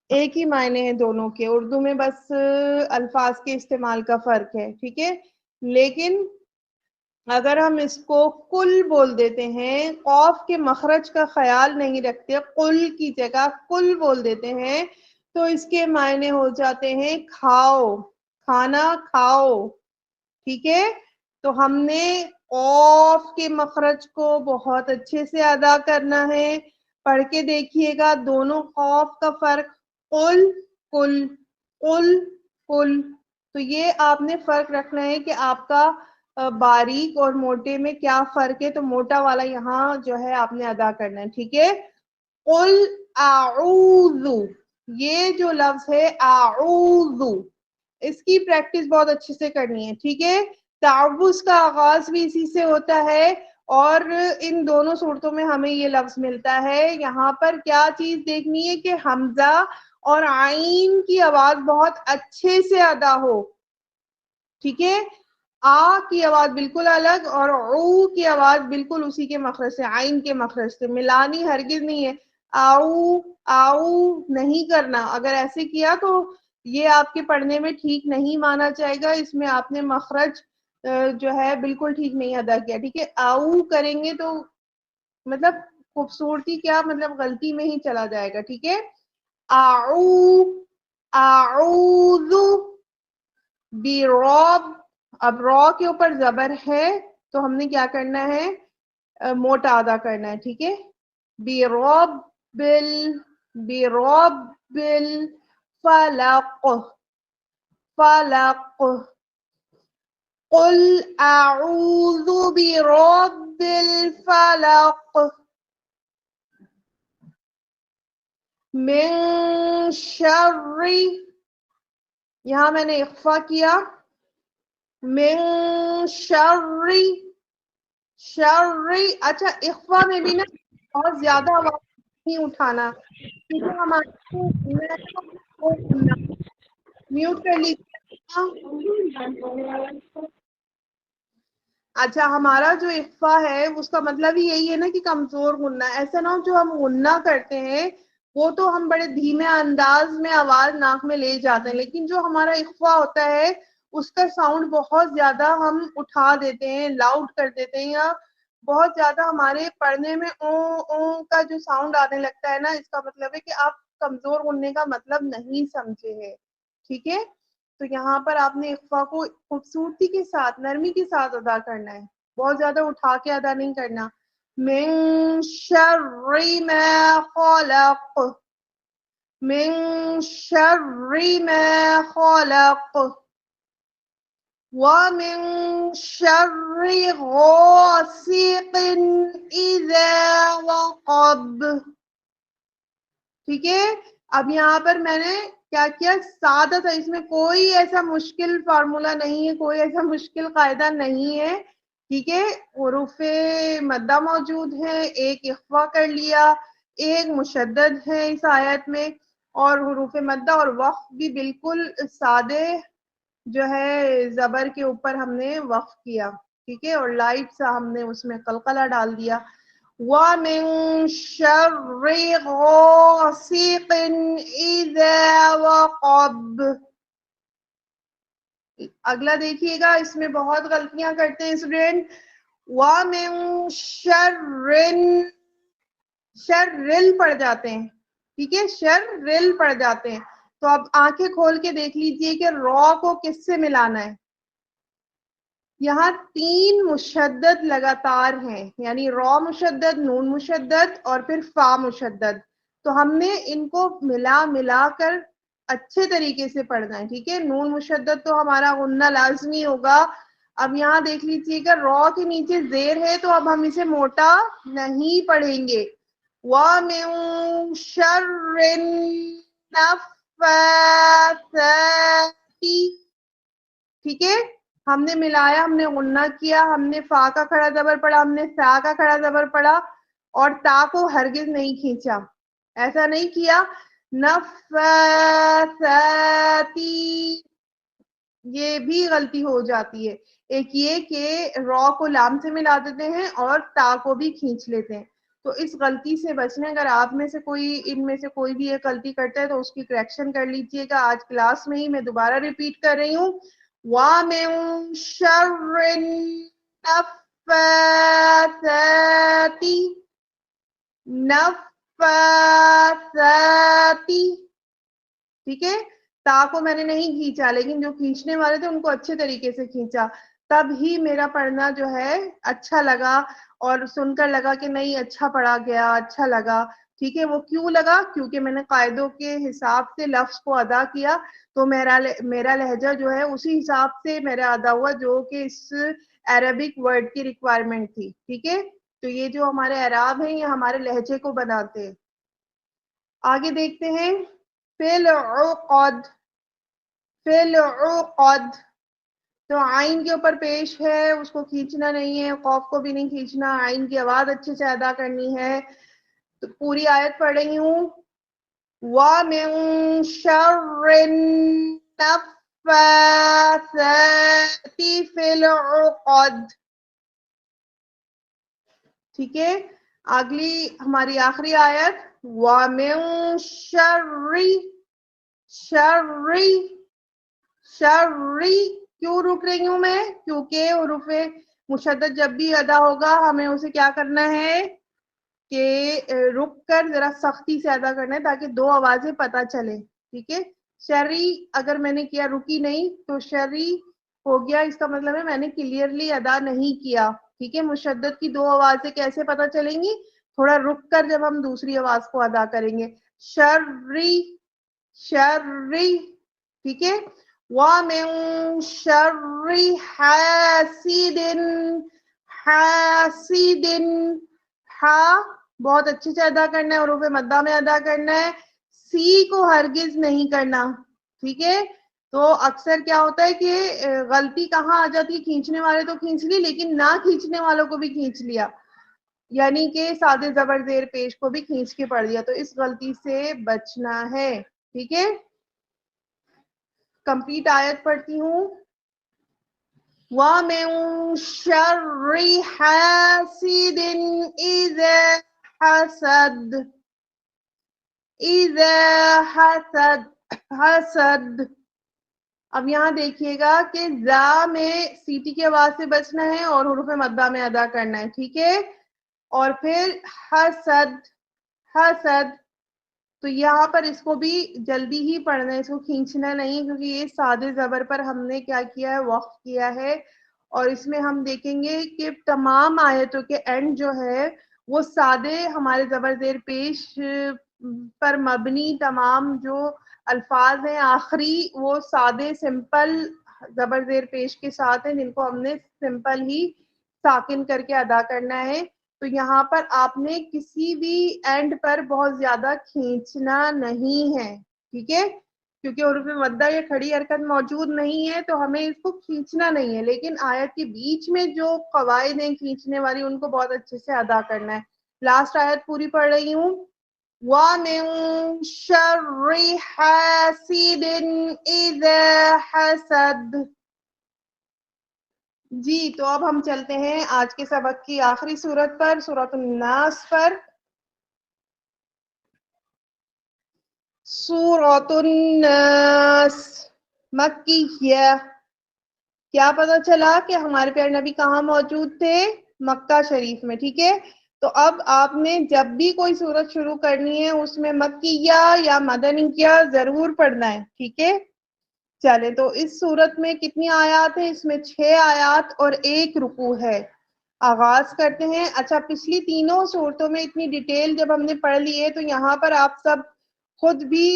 ایک ہی معنی ہے دونوں کے، اردو میں بس الفاظ کے استعمال کا فرق ہے. ٹھیک ہے، لیکن اگر ہم اس کو کل بول دیتے ہیں، قوف کے مخرج کا خیال نہیں رکھتے، قل کی جگہ کل بول دیتے ہیں، تو اس کے معنی ہو جاتے ہیں کھاؤ، کھانا کھاؤ. ٹھیک ہے، تو ہم نے قوف کے مخرج کو بہت اچھے سے ادا کرنا ہے. پڑھ کے دیکھیے گا دونوں قوف کا فرق، قل کل، قل کل. تو یہ آپ نے فرق رکھنا ہے کہ آپ کا باریک اور موٹے میں کیا فرق ہے، تو موٹا والا یہاں جو ہے آپ نے ادا کرنا ہے. ٹھیک ہے، قل اعوذ، یہ جو لفظ ہے اعوذ، اس کی پریکٹس بہت اچھے سے کرنی ہے. ٹھیک ہے، تعوذ کا آغاز بھی اسی سے ہوتا ہے، اور ان دونوں صورتوں میں ہمیں یہ لفظ ملتا ہے. یہاں پر کیا چیز دیکھنی ہے کہ حمزہ اور عین کی آواز بہت اچھے سے ادا ہو. ٹھیک ہے، آ کی آواز بالکل الگ اور او کی آواز بالکل اسی کے مخرج سے، عین کے مخرج سے ملانی ہرگز نہیں ہے. آؤ آؤ نہیں کرنا، اگر ایسے کیا تو یہ آپ کے پڑھنے میں ٹھیک نہیں مانا جائے گا. اس میں آپ نے مخرج جو ہے بالکل ٹھیک نہیں ادا کیا. ٹھیک ہے، آؤ کریں گے تو مطلب خوبصورتی کیا، مطلب غلطی میں ہی چلا جائے گا. ٹھیک ہے، آؤ اعوذ برب، اب رو کے اوپر زبر ہے تو ہم نے کیا کرنا ہے؟ موٹا ادا کرنا ہے. ٹھیک ہے، برب برب الفلق، فلق. قل اعوذ برب الفلق من شر، یہاں میں نے اخفا کیا، من شر، شر. اچھا، اخفا میں بھی نا بہت زیادہ آواز نہیں اٹھانا، کیونکہ ہمارے میوٹ کر لیجیے. اچھا، ہمارا جو اخفا ہے اس کا مطلب ہی یہی ہے نا کہ کمزور غنہ. ایسا نہ ہو جو ہم غنہ کرتے ہیں وہ تو ہم بڑے دھیمے انداز میں آواز ناک میں لے جاتے ہیں، لیکن جو ہمارا اخفا ہوتا ہے اس کا ساؤنڈ بہت زیادہ ہم اٹھا دیتے ہیں، لاؤڈ کر دیتے ہیں، یا بہت زیادہ ہمارے پڑھنے میں او او کا جو ساؤنڈ آنے لگتا ہے نا، اس کا مطلب ہے کہ آپ کمزور غننے کا مطلب نہیں سمجھے ہیں. ٹھیک ہے، تو یہاں پر آپ نے اخفا کو خوبصورتی کے ساتھ، نرمی کے ساتھ ادا کرنا ہے، بہت زیادہ اٹھا کے ادا نہیں کرنا. من شر ما خلق، من شر ما خلق، ومن شر غاسق اذا وقب. ٹھیک ہے، اب یہاں پر میں نے کیا کیا؟ سادہ تھا، اس میں کوئی ایسا مشکل فارمولا نہیں ہے، کوئی ایسا مشکل قاعدہ نہیں ہے. ٹھیک ہے، حروف مدہ موجود ہے، ایک اخفا کر لیا، ایک مشدد ہے اس آیت میں، اور حروف مدہ اور وقف بھی بالکل سادے جو ہے زبر کے اوپر ہم نے وقف کیا. ٹھیک ہے، اور لائٹ سا ہم نے اس میں قلقلہ ڈال دیا. وَمِن شَرِّ غَاسِقٍ إِذَا وَقَبَ. اگلا دیکھیے گا، اس میں بہت غلطیاں کرتے ہیں اسٹوڈینٹ. وَمِن شَرٍ، شَرِّل پڑھ جاتے ہیں. ٹھیک ہے، شَرِّل پڑھ جاتے ہیں. تو اب آنکھیں کھول کے دیکھ لیجئے کہ را کو کس سے ملانا ہے. یہاں 3 مشدد لگاتار ہیں، یعنی را مشدد، نون مشدد اور پھر فا مشدد. تو ہم نے ان کو ملا کر اچھے طریقے سے پڑھنا ہے. ٹھیک ہے، نون مشدد تو ہمارا غنہ لازمی ہوگا. اب یہاں دیکھ لیجیے گا را کے نیچے زیر ہے تو اب ہم اسے موٹا نہیں پڑھیں گے. وَمِن شَرِّ النَّفَّاثَاتِ. ٹھیک ہے، ہم نے ملایا، ہم نے غنہ کیا، ہم نے فا کا کھڑا زبر پڑھا، ہم نے سا کا کھڑا زبر پڑھا اور تا کو ہرگز نہیں کھینچا. ایسا نہیں کیا. نفاثاتی، یہ بھی غلطی ہو جاتی ہے. ایک یہ کہ را کو لام سے ملا دیتے ہیں اور تا کو بھی کھینچ لیتے ہیں. تو اس غلطی سے بچنے، اگر آپ میں سے کوئی ان میں سے کوئی بھی ایک غلطی کرتا ہے تو اس کی کریکشن کر لیجئے گا آج کلاس میں ہی. میں دوبارہ ریپیٹ کر رہی ہوں. وَمِن شَرِّ النَّفَّاثَاتِ، نفاثاتی. ٹھیک ہے، تا کو میں نے نہیں کھینچا، لیکن جو کھینچنے والے تھے ان کو اچھے طریقے سے کھینچا، تب ہی میرا پڑھنا جو ہے اچھا لگا اور سن کر لگا کہ نہیں اچھا پڑھا گیا، اچھا لگا. ٹھیک ہے، وہ کیوں لگا؟ کیونکہ میں نے قاعدوں کے حساب سے لفظ کو ادا کیا، تو میرا لہجہ جو ہے اسی حساب سے میرا ادا ہوا جو کہ اس عربک ورڈ کی ریکوائرمنٹ تھی. ٹھیک ہے، تو یہ جو ہمارے اعراب ہیں یہ ہمارے لہجے کو بناتے ہیں. آگے دیکھتے ہیں. فِي الْعُقَدِ، فِي الْعُقَدِ، تو آئین کے اوپر پیش ہے، اس کو کھینچنا نہیں ہے، قوف کو بھی نہیں کھینچنا، آئین کی آواز اچھے سے ادا کرنی ہے. تو پوری آیت پڑھ رہی ہوں. وَمِن شَرِّ النَّفَّاثَاتِ فِي الْعُقَدِ. ٹھیک ہے، اگلی ہماری آخری آیت. وَمِن شَرِّ، شَرِّ، شَرِّ. کیوں رک رہی ہوں میں؟ کیونکہ حروف مشدد جب بھی ادا ہوگا ہمیں اسے کیا کرنا ہے کہ رک کر ذرا سختی سے ادا کرنا ہے تاکہ دو آوازیں پتہ چلے. ٹھیک ہے، شرری اگر میں نے کیا رکی نہیں تو شرری ہو گیا، اس کا مطلب ہے میں نے کلیئرلی ادا نہیں کیا. ٹھیک ہے، مشدد کی دو آوازیں کیسے پتہ چلیں گی؟ تھوڑا رک کر جب ہم دوسری آواز کو ادا کریں گے. شرری، شرری. ٹھیک ہے. وَمِن شَرِّ حَاسِدٍ، حَاسِدٍ. ہا بہت اچھے سے ادا کرنا ہے، حروف مدہ میں ادا کرنا ہے، سی کو ہرگز نہیں کرنا. ٹھیک ہے، تو اکثر کیا ہوتا ہے کہ غلطی کہاں آ جاتی ہے، کھینچنے والے تو کھینچ لی لیکن نہ کھینچنے والوں کو بھی کھینچ لیا، یعنی کہ سادے زبر زیر پیش کو بھی کھینچ کے پڑھ دیا. تو اس غلطی سے بچنا ہے. ٹھیک ہے، کمپلیٹ آیت پڑھتی ہوں. وَمِن شَرِّ حَاسِدٍ إِذَا حَسَدَ، إِذَا حَسَدَ، حَسَد. اب یہاں دیکھیے گا کہ زا میں سیٹی کی آواز سے بچنا ہے اور حروف مدہ میں ادا کرنا ہے. ٹھیک ہے، اور پھر حسد، حسد. تو یہاں پر اس کو بھی جلدی ہی پڑھنا ہے، اس کو کھینچنا نہیں، کیونکہ یہ سادے زبر پر ہم نے کیا کیا ہے، وقف کیا ہے. اور اس میں ہم دیکھیں گے کہ تمام آیتوں کے اینڈ جو ہے وہ سادے ہمارے زبر زیر پیش پر مبنی تمام جو الفاظ ہیں آخری وہ سادے سمپل زبر زیر پیش کے ساتھ ہیں، جن کو ہم نے سمپل ہی ساکن کر کے ادا کرنا ہے. تو یہاں پر آپ نے کسی بھی اینڈ پر بہت زیادہ کھینچنا نہیں ہے. ٹھیک ہے، کیونکہ حروف مدہ یہ کھڑی حرکت موجود نہیں ہے تو ہمیں اس کو کھینچنا نہیں ہے، لیکن آیت کے بیچ میں جو قواعد ہیں کھینچنے والی ان کو بہت اچھے سے ادا کرنا ہے. لاسٹ آیت پوری پڑھ رہی ہوں. وَمِن شَرِّ حَاسِدٍ إِذَا حَسَدَ. جی تو اب ہم چلتے ہیں آج کے سبق کی آخری سورت پر، سورۃ الناس پر. سورۃ الناس مکیہ. کیا پتہ چلا کہ ہمارے پیارے نبی کہاں موجود تھے؟ مکہ شریف میں. ٹھیک ہے، تو اب آپ نے جب بھی کوئی سورت شروع کرنی ہے اس میں مکیہ یا مدنیہ ضرور پڑھنا ہے. ٹھیک ہے، چلے تو اس سورت میں کتنی آیات ہیں؟ اس میں 6 آیات اور 1 رکوع ہے. آغاز کرتے ہیں. اچھا، پچھلی تینوں صورتوں میں اتنی ڈیٹیل جب ہم نے پڑھ لی ہے تو یہاں پر آپ سب خود بھی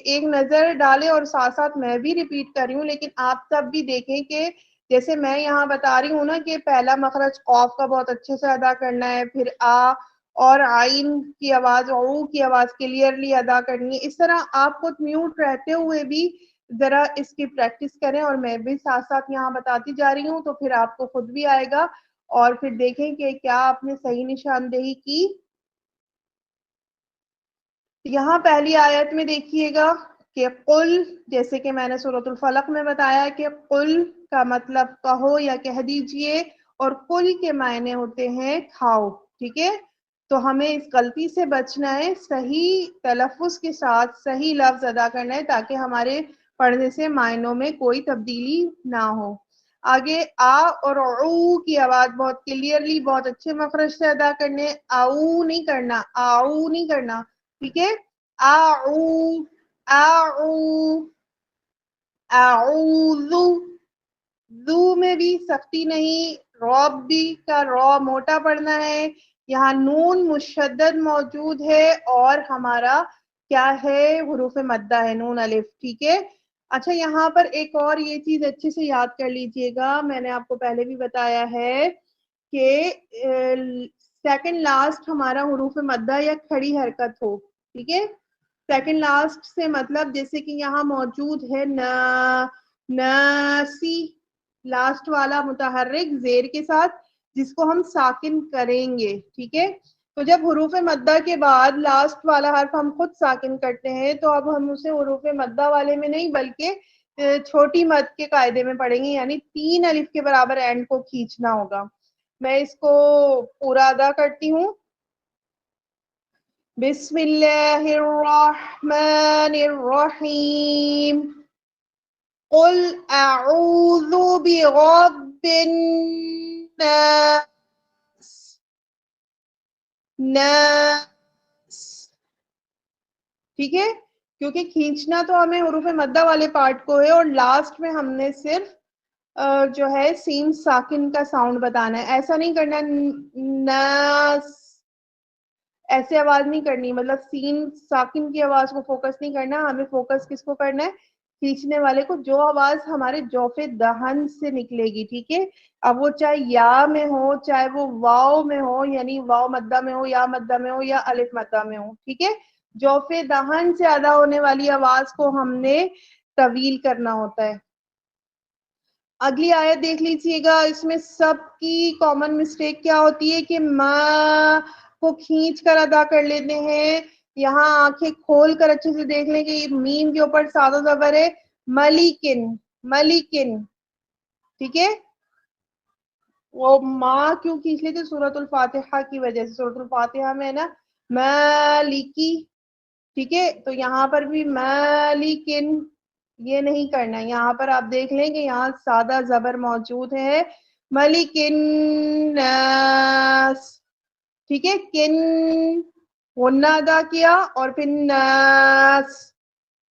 ایک نظر ڈالیں اور ساتھ ساتھ میں بھی ریپیٹ کر رہی ہوں، لیکن آپ سب بھی دیکھیں کہ جیسے میں یہاں بتا رہی ہوں نا کہ پہلا مخرج قوف کا بہت اچھے سے ادا کرنا ہے، پھر آ اور آئین کی آواز، او کی آواز کلیئرلی ادا کرنی ہے. اس طرح آپ خود میوٹ رہتے ہوئے بھی ذرا اس کی پریکٹس کریں اور میں بھی ساتھ ساتھ یہاں بتاتی جا رہی ہوں، تو پھر آپ کو خود بھی آئے گا اور پھر دیکھیں کہ کیا آپ نے صحیح نشاندہی کی۔ یہاں پہلی آیت میں دیکھیے گا کہ قل، جیسے کہ میں نے سورۃ الفلق میں بتایا کہ قل کا مطلب کہو یا کہہ دیجئے، اور قل کے معنی ہوتے ہیں کھاؤ، ٹھیک ہے؟ تو ہمیں اس غلطی سے بچنا ہے، صحیح تلفظ کے ساتھ صحیح لفظ ادا کرنا ہے تاکہ ہمارے پڑھنے سے معنوں میں کوئی تبدیلی نہ ہو۔ آگے آ اور او کی آواز بہت کلیئرلی بہت اچھے مخرج سے ادا کرنے، آؤ نہیں کرنا، آؤ نہیں کرنا، ٹھیک ہے؟ اعو اعو اعوذ، ذو میں بھی سختی نہیں، رب بھی کا را موٹا پڑنا ہے، یہاں نون مشدد موجود ہے اور ہمارا کیا ہے، حروف مدہ ہے، نون الف، ٹھیک ہے؟ اچھا یہاں پر ایک اور یہ چیز اچھے سے یاد کر لیجئے گا، میں نے آپ کو پہلے بھی بتایا ہے کہ سیکنڈ لاسٹ ہمارا حروف مدہ یا کھڑی حرکت ہو، ٹھیک ہے؟ سیکنڈ لاسٹ سے مطلب جیسے کہ یہاں موجود ہے ناسی، لاسٹ والا متحرک زیر کے ساتھ جس کو ہم ساکن کریں گے، ٹھیک ہے؟ تو جب حروف مدہ کے بعد لاسٹ والا حرف ہم خود ساکن کرتے ہیں تو اب ہم اسے حروف مدہ والے میں نہیں بلکہ چھوٹی مد کے قاعدے میں پڑھیں گے، یعنی 3 الف کے برابر اینڈ کو کھینچنا ہوگا۔ میں اس کو پورا ادا کرتی ہوں۔ بسم اللہ الرحمن الرحیم، قل اعوذ برب الناس، ناس، ٹھیک ہے؟ کیونکہ کھینچنا تو ہمیں حروف مدہ والے پارٹ کو ہے اور لاسٹ میں ہم نے صرف جو ہے سین ساکن کا ساؤنڈ بتانا ہے، ایسا نہیں کرنا ناس، ایسے آواز نہیں کرنی، مطلب سین ساکن کی آواز کو فوکس نہیں کرنا، ہمیں فوکس کس کو کرنا ہے، کھینچنے والے کو، جو آواز ہمارے جوف دہن سے نکلے گی، ٹھیک ہے؟ اب وہ چاہے یا میں ہو، چاہے وہ واو میں ہو، یعنی واو مدہ میں ہو، یا مدہ میں ہو، یا الف مدہ میں ہو، ٹھیک ہے؟ جوف دہن سے ادا ہونے والی آواز کو ہم نے طویل کرنا ہوتا ہے۔ اگلی آیت دیکھ لیجیے گا، اس میں سب کی کامن مسٹیک کیا ہوتی ہے کہ ماں کو کھینچ کر ادا کر لیتے ہیں، یہاں آنکھیں کھول کر اچھے سے دیکھ لیں کہ میم کے اوپر سادہ زبر ہے، ملیکن، ملیکن، ٹھیک ہے؟ وہ ماں کیوں کھینچ لیتے؟ سورۃ الفاتحہ کی وجہ سے، سورۃ الفاتحہ میں نا مالکی، ٹھیک ہے؟ تو یہاں پر بھی مالکن یہ نہیں کرنا، یہاں پر آپ دیکھ لیں کہ یہاں سادہ زبر موجود ہے، ملکن ناس، ٹھیک ہے؟ کن غنہ ادا کیا اور پھر ناس،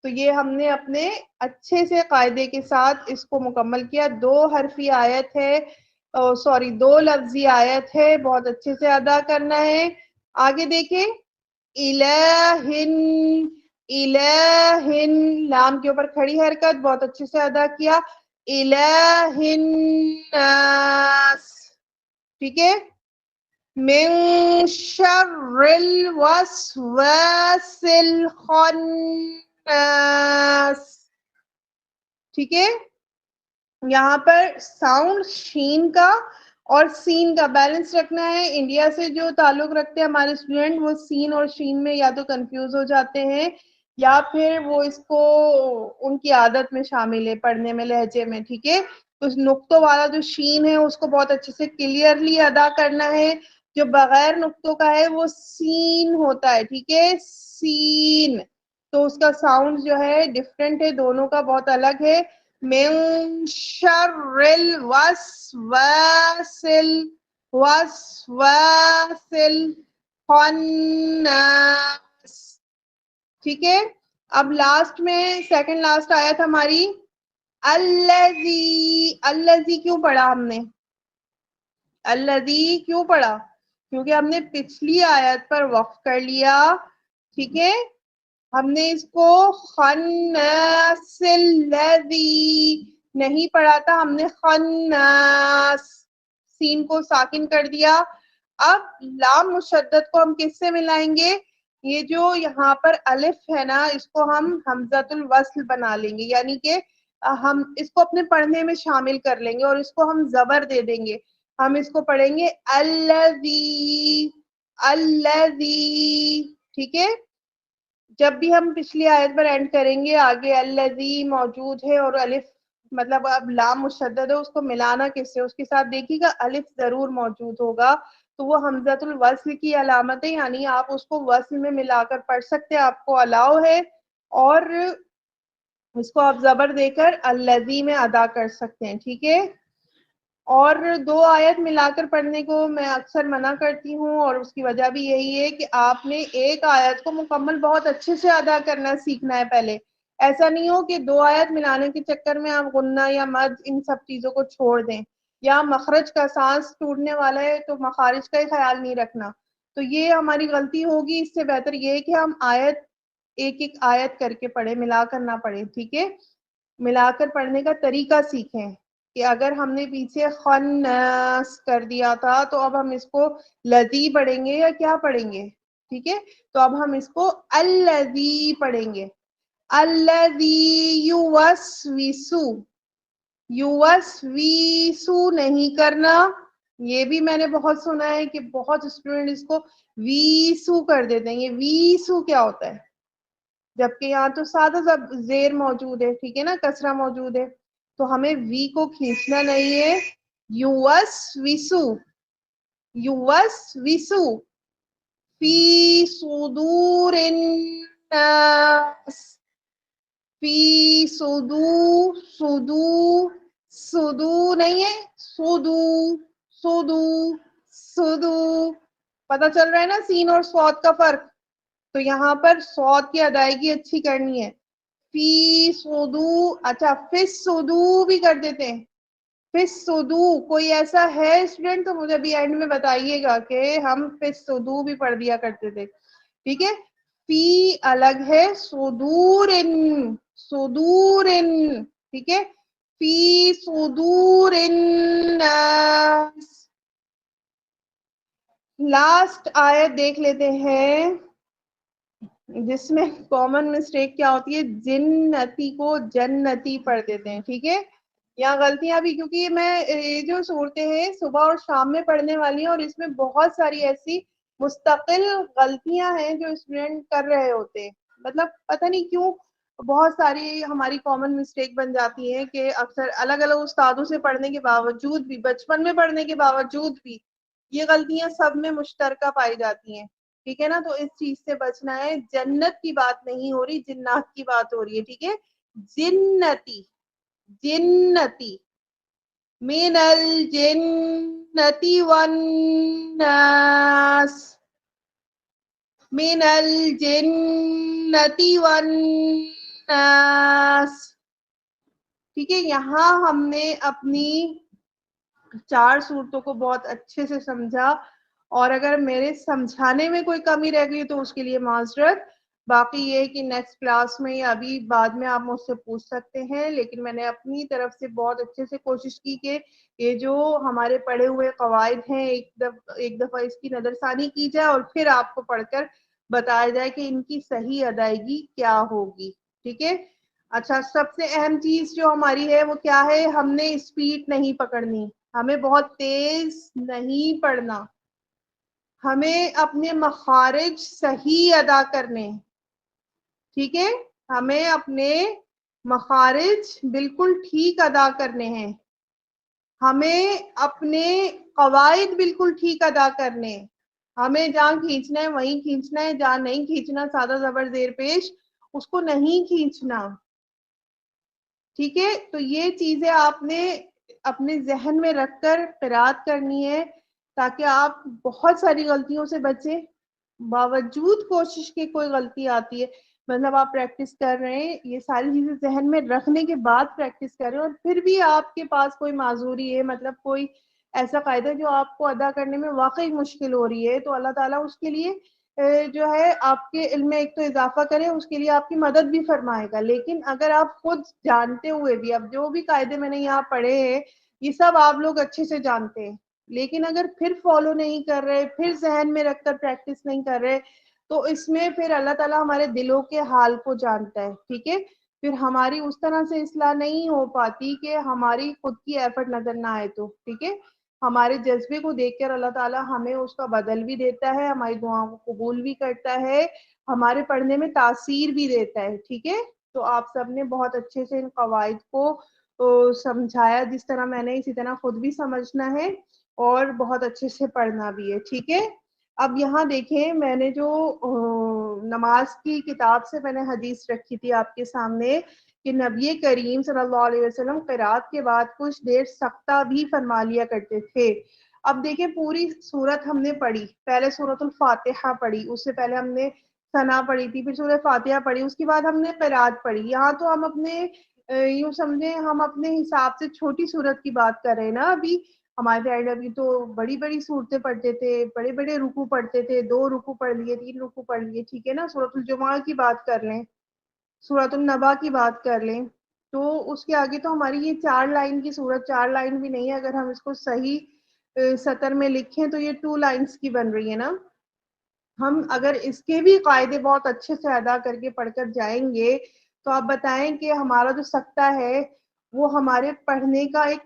تو یہ ہم نے اپنے اچھے سے قاعدے کے ساتھ اس کو مکمل کیا۔ 2 حرفی آیت ہے، سوری 2 لفظی آیت ہے، بہت اچھے سے ادا کرنا ہے۔ آگے دیکھیں، الہن، الہن، لام کے اوپر کھڑی حرکت، بہت اچھے سے ادا کیا، الہن ناس، ٹھیک ہے؟ من شر الوسواس الخناس، ٹھیک ہے؟ یہاں پر ساؤنڈ شین کا اور سین کا بیلنس رکھنا ہے۔ انڈیا سے جو تعلق رکھتے ہیں ہمارے اسٹوڈنٹ، وہ سین اور شین میں یا تو کنفیوز ہو جاتے ہیں یا پھر وہ اس کو ان کی عادت میں شامل ہے پڑھنے میں، لہجے میں، ٹھیک ہے؟ تو نقطوں والا جو شین ہے اس کو بہت اچھے سے کلیئرلی ادا کرنا ہے، جو بغیر نقطوں کا ہے وہ سین ہوتا ہے، ٹھیک ہے؟ سین، تو اس کا ساؤنڈ جو ہے ڈفرینٹ ہے، دونوں کا بہت الگ ہے۔ من شر الوسواس الوسواس الخناس، ٹھیک ہے؟ اب لاسٹ میں سیکنڈ لاسٹ آیا تھا ہماری الذی، الذی کیوں پڑھا ہم نے؟ الذی کیوں پڑھا؟ کیونکہ ہم نے پچھلی آیت پر وقف کر لیا، ٹھیک ہے؟ ہم نے اس کو خناس الذی نہیں پڑھا تھا، ہم نے خناس سین کو ساکن کر دیا۔ اب لام مشدد کو ہم کس سے ملائیں گے؟ یہ جو یہاں پر الف ہے نا اس کو ہم حمزۃ الوصل بنا لیں گے، یعنی کہ ہم اس کو اپنے پڑھنے میں شامل کر لیں گے اور اس کو ہم زبر دے دیں گے. ہم اس کو پڑھیں گے الذی الذی. ٹھیک ہے، جب بھی ہم پچھلی آیت پر اینڈ کریں گے آگے الذی موجود ہے اور الف مطلب اب لام مشدد ہے، اس کو ملانا کس سے، اس کے ساتھ دیکھیے گا الف ضرور موجود ہوگا تو وہ حمزۃ الوصل کی علامت ہے، یعنی آپ اس کو وصل میں ملا کر پڑھ سکتے ہیں، آپ کو الاؤ ہے، اور اس کو آپ زبر دے کر الذی میں ادا کر سکتے ہیں. ٹھیک ہے، اور دو آیت ملا کر پڑھنے کو میں اکثر منع کرتی ہوں، اور اس کی وجہ بھی یہی ہے کہ آپ نے ایک آیت کو مکمل بہت اچھے سے ادا کرنا سیکھنا ہے پہلے. ایسا نہیں ہو کہ دو آیت ملانے کے چکر میں آپ غنہ یا مد ان سب چیزوں کو چھوڑ دیں، یا مخرج کا سانس ٹوٹنے والا ہے تو مخارج کا ہی خیال نہیں رکھنا، تو یہ ہماری غلطی ہوگی. اس سے بہتر یہ ہے کہ ہم آیت ایک ایک آیت کر کے پڑھے، ملا کر نہ پڑھے. ٹھیک ہے، ملا کر پڑھنے کا طریقہ سیکھیں کہ اگر ہم نے پیچھے خنس کر دیا تھا تو اب ہم اس کو لذی پڑھیں گے یا کیا پڑھیں گے. ٹھیک ہے، تو اب ہم اس کو الذی پڑھیں گے. الذی یوسوسو، یوسوسو نہیں کرنا. یہ بھی میں نے بہت سنا ہے کہ بہت اسٹوڈنٹ اس کو ویسو کر دیتے ہیں. یہ ویسو کیا ہوتا ہے؟ جبکہ یہاں تو سادہ زیر موجود ہے، ٹھیک ہے نا، کسرہ موجود ہے، تو ہمیں وی کو کھینچنا نہیں ہے. یوسوسو، یوسوسو فی صدور الناس، فی سدو نہیں ہے، سدو سدو سدو. پتا چل رہا ہے نا سین اور صاد کا فرق؟ تو یہاں پر صاد کی ادائیگی اچھی کرنی ہے. فی سدو، اچھا فس سدو بھی کر دیتے ہیں. فس سدو کوئی ایسا ہے اسٹوڈنٹ تو مجھے ابھی اینڈ میں بتائیے گا کہ ہم فس سدو بھی پڑھ دیا کرتے تھے. ٹھیک ہے، فی الگ ہے، صدور صدور. ٹھیک ہے، فی صدور الناس. لاسٹ آیت دیکھ لیتے ہیں جس میں کامن مسٹیک کیا ہوتی ہے، جنتی کو جنتی پڑھ دیتے ہیں. ٹھیک ہے، یہاں غلطیاں بھی، کیونکہ میں یہ جو صورتیں ہیں صبح اور شام میں پڑھنے والی ہیں اور اس میں بہت ساری ایسی مستقل غلطیاں ہیں جو اسٹوڈینٹ کر رہے ہوتے ہیں. مطلب پتہ نہیں کیوں بہت ساری ہماری کامن مسٹیک بن جاتی ہے کہ اکثر الگ الگ استادوں سے پڑھنے کے باوجود بھی، بچپن میں پڑھنے کے باوجود بھی یہ غلطیاں سب میں مشترکہ پائی جاتی ہیں. ٹھیک ہے نا، تو اس چیز سے بچنا ہے. جنت کی بات نہیں ہو رہی، جنات کی بات ہو رہی ہے. ٹھیک ہے، جنتی جنتی من الجنتی والناس، من الجنتی والناس. ٹھیک ہے، یہاں ہم نے اپنی 4 صورتوں کو بہت اچھے سے سمجھا، اور اگر میرے سمجھانے میں کوئی کمی رہ گئی تو اس کے لیے معذرت. باقی یہ کہ نیکسٹ کلاس میں یا ابھی بعد میں آپ مجھ سے پوچھ سکتے ہیں، لیکن میں نے اپنی طرف سے بہت اچھے سے کوشش کی کہ یہ جو ہمارے پڑھے ہوئے قواعد ہیں ایک دفعہ اس کی نظر ثانی کی جائے اور پھر آپ کو پڑھ کر بتایا جائے کہ ان کی صحیح ادائیگی کیا ہوگی. ٹھیک ہے، اچھا سب سے اہم چیز جو ہماری ہے وہ کیا ہے، ہم نے اسپیڈ نہیں پکڑنی، ہمیں بہت تیز نہیں پڑھنا، ہمیں اپنے مخارج صحیح ادا کرنے. ٹھیک ہے، ہمیں اپنے مخارج بالکل ٹھیک ادا کرنے ہیں، ہمیں اپنے قواعد بالکل ٹھیک ادا کرنے. ہمیں جہاں کھینچنا ہے وہیں کھینچنا ہے، جہاں نہیں کھینچنا سادہ زبر زیر پیش اس کو نہیں کھینچنا. ٹھیک ہے، تو یہ چیزیں آپ نے اپنے ذہن میں رکھ کر قرات کرنی ہے تاکہ آپ بہت ساری غلطیوں سے بچیں. باوجود کوشش کے کوئی غلطی آتی ہے، مطلب آپ پریکٹس کر رہے ہیں، یہ ساری چیزیں ذہن میں رکھنے کے بعد پریکٹس کر رہے ہیں، اور پھر بھی آپ کے پاس کوئی معذوری ہے، مطلب کوئی ایسا قاعدہ جو آپ کو ادا کرنے میں واقعی مشکل ہو رہی ہے، تو اللہ تعالیٰ اس کے لیے جو ہے آپ کے علم میں ایک تو اضافہ کرے، اس کے لیے آپ کی مدد بھی فرمائے گا. لیکن اگر آپ خود جانتے ہوئے بھی، اب جو بھی قاعدے میں نے یہاں پڑھے ہیں یہ سب آپ لوگ اچھے سے جانتے ہیں، لیکن اگر پھر فالو نہیں کر رہے، پھر ذہن میں رکھ کر پریکٹس نہیں کر رہے، تو اس میں پھر اللہ تعالیٰ ہمارے دلوں کے حال کو جانتا ہے، ٹھیک ہے. پھر ہماری اس طرح سے اصلاح نہیں ہو پاتی کہ ہماری خود کی ایفرٹ نظر نہ آئے تو، ٹھیک ہے. ہمارے جذبے کو دیکھ کر اللہ تعالیٰ ہمیں اس کا بدل بھی دیتا ہے، ہماری دعاؤں کو قبول بھی کرتا ہے، ہمارے پڑھنے میں تاثیر بھی دیتا ہے، ٹھیک ہے. تو آپ سب نے بہت اچھے سے ان قواعد کو سمجھایا، جس طرح میں نے اسی طرح خود بھی سمجھنا ہے اور بہت اچھے سے پڑھنا بھی ہے، ٹھیک ہے. اب یہاں دیکھیں، میں نے جو نماز کی کتاب سے میں نے حدیث رکھی تھی آپ کے سامنے کہ نبی کریم صلی اللہ علیہ وسلم قرات کے بعد کچھ دیر سکتہ بھی فرما لیا کرتے تھے. اب دیکھیں پوری سورت ہم نے پڑھی، پہلے سورۃ الفاتحہ پڑھی، اس سے پہلے ہم نے ثنا پڑھی تھی، پھر سورۃ فاتحہ پڑھی، اس کے بعد ہم نے قرات پڑھی. یہاں تو ہم اپنے یوں سمجھیں ہم اپنے حساب سے چھوٹی سورت کی بات کر رہے ہیں نا. ابھی ہمارے ڈیڈی ابھی تو بڑی بڑی صورتیں پڑھتے تھے، بڑے بڑے رکوع پڑھتے تھے، 2 رکوع پڑھ لیے، 3 رکوع پڑھ لیے، ٹھیک ہے نا. سورۃ الجمعہ کی بات کر لیں، سورۃ النبا کی بات کر لیں، تو اس کے آگے تو ہماری یہ 4 لائن کی سورت، 4 لائن بھی نہیں ہے، اگر ہم اس کو صحیح سطر میں لکھیں تو یہ 2 لائنز کی بن رہی ہے نا. ہم اگر اس کے بھی قاعدے بہت اچھے سے ادا کر کے پڑھ کر جائیں گے تو آپ بتائیں کہ ہمارا جو سکتہ ہے وہ ہمارے پڑھنے کا ایک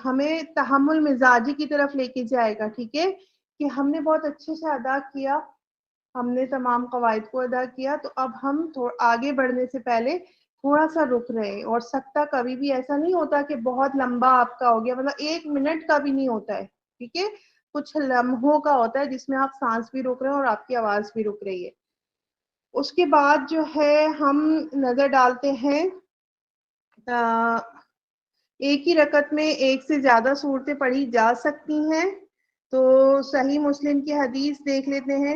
ہمیں تحمل مزاجی کی طرف لے کے جائے گا، ٹھیک ہے. کہ ہم نے بہت اچھے سے ادا کیا، ہم نے تمام قواعد کو ادا کیا، تو اب ہم آگے بڑھنے سے پہلے تھوڑا سا رک رہے ہیں. اور سکتہ کبھی بھی ایسا نہیں ہوتا کہ بہت لمبا آپ کا ہو گیا، مطلب 1 منٹ کا بھی نہیں ہوتا ہے، ٹھیک ہے. کچھ لمحوں کا ہوتا ہے جس میں آپ سانس بھی روک رہے ہیں اور آپ کی آواز بھی رک رہی ہے. اس کے بعد جو ہے ہم نظر ڈالتے ہیں ایک ہی رکعت میں ایک سے زیادہ صورتیں پڑھی جا سکتی ہیں. تو صحیح مسلم کی حدیث دیکھ لیتے ہیں.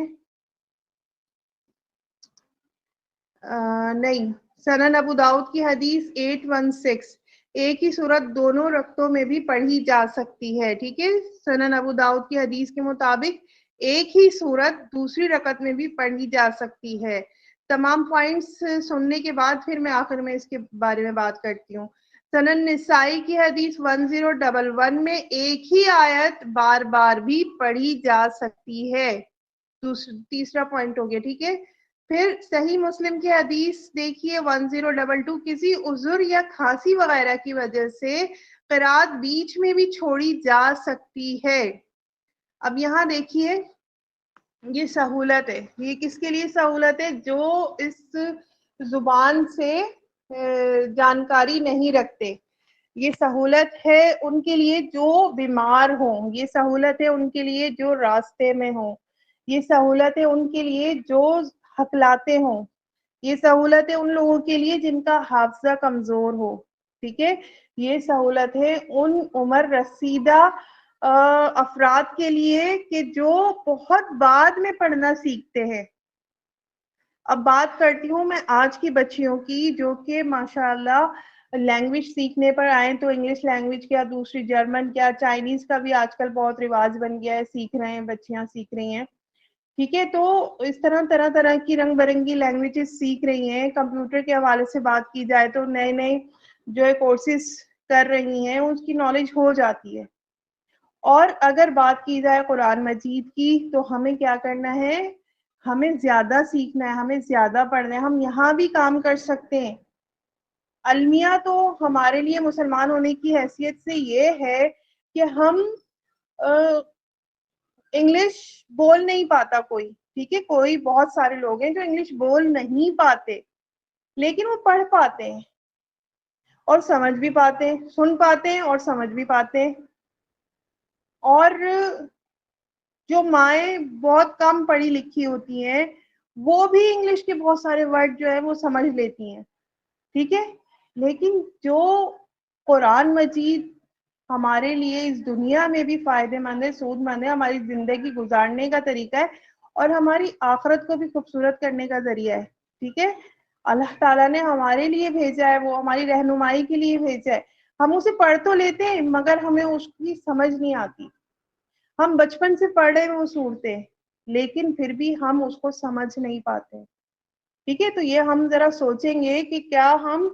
نہیں، سنن ابو داؤد کی حدیث 816، ایک ہی صورت دونوں رکعتوں میں بھی پڑھی جا سکتی ہے، ٹھیک ہے. سنن ابو داؤد کی حدیث کے مطابق ایک ہی صورت دوسری رکعت میں بھی پڑھی جا سکتی ہے. تمام پوائنٹس سننے کے بعد پھر میں آخر میں اس کے بارے میں بات کرتی ہوں. سنن نسائی کی حدیث 1011 میں ایک ہی آیت بار بار بھی پڑھی جا سکتی ہے. تیسرا پوائنٹ ہو گیا، ٹھیک ہے. پھر صحیح مسلم کی حدیث دیکھیے 1022، کسی عذر یا کھانسی وغیرہ کی وجہ سے قرات بیچ میں بھی چھوڑی جا سکتی ہے. اب یہاں دیکھیے یہ سہولت ہے، یہ کس کے لیے سہولت ہے؟ جو اس زبان سے جانکاری نہیں رکھتے. یہ سہولت ہے ان کے لیے جو بیمار ہوں، یہ سہولت ہے ان کے لیے جو راستے میں ہوں، یہ سہولت ہے ان کے لیے جو ہکلاتے ہوں، یہ سہولت ہے ان لوگوں کے لیے جن کا حافظہ کمزور ہو، ٹھیک ہے. یہ سہولت ہے ان عمر رسیدہ افراد کے لیے کہ جو بہت بعد میں پڑھنا سیکھتے ہیں. اب بات کرتی ہوں میں آج کی بچیوں کی جو کہ ماشاءاللہ لینگویج سیکھنے پر آئیں تو انگلش لینگویج کیا، دوسری جرمن کیا، چائنیز کا بھی آج کل بہت رواج بن گیا ہے، سیکھ رہے ہیں بچیاں، سیکھ رہی ہیں، ٹھیک ہے. تو اس طرح طرح کی رنگ برنگی لینگویجز سیکھ رہی ہیں. کمپیوٹر کے حوالے سے بات کی جائے تو نئے نئے جو ہے کورسز کر رہی ہیں، اس کی نالج ہو جاتی ہے. اور اگر بات کی جائے قرآن مجید کی تو ہمیں کیا کرنا ہے؟ ہمیں زیادہ سیکھنا ہے، ہمیں زیادہ پڑھنا ہے. ہم یہاں بھی کام کر سکتے ہیں. المیہ تو ہمارے لیے مسلمان ہونے کی حیثیت سے یہ ہے کہ ہم انگلش بول نہیں پاتا کوئی، ٹھیک ہے، کوئی بہت سارے لوگ ہیں جو انگلش بول نہیں پاتے لیکن وہ پڑھ پاتے ہیں اور سمجھ بھی پاتے ہیں، سن پاتے ہیں اور سمجھ بھی پاتے ہیں. اور جو مائیں بہت کم پڑھی لکھی ہوتی ہیں وہ بھی انگلش کے بہت سارے ورڈ جو ہے وہ سمجھ لیتی ہیں، ٹھیک ہے. لیکن جو قرآن مجید ہمارے لیے اس دنیا میں بھی فائدے مند ہے، سود مند ہے، ہماری زندگی گزارنے کا طریقہ ہے اور ہماری آخرت کو بھی خوبصورت کرنے کا ذریعہ ہے، ٹھیک ہے. اللہ تعالیٰ نے ہمارے لیے بھیجا ہے، وہ ہماری رہنمائی کے لیے بھیجا ہے. ہم اسے پڑھ تو لیتے ہیں مگر ہمیں اس کی سمجھ نہیں آتی. ہم بچپن سے پڑھ رہے ہیں وہ صورتیں لیکن پھر بھی ہم اس کو سمجھ نہیں پاتے، ٹھیک ہے. تو یہ ہم ذرا سوچیں گے کہ کیا ہم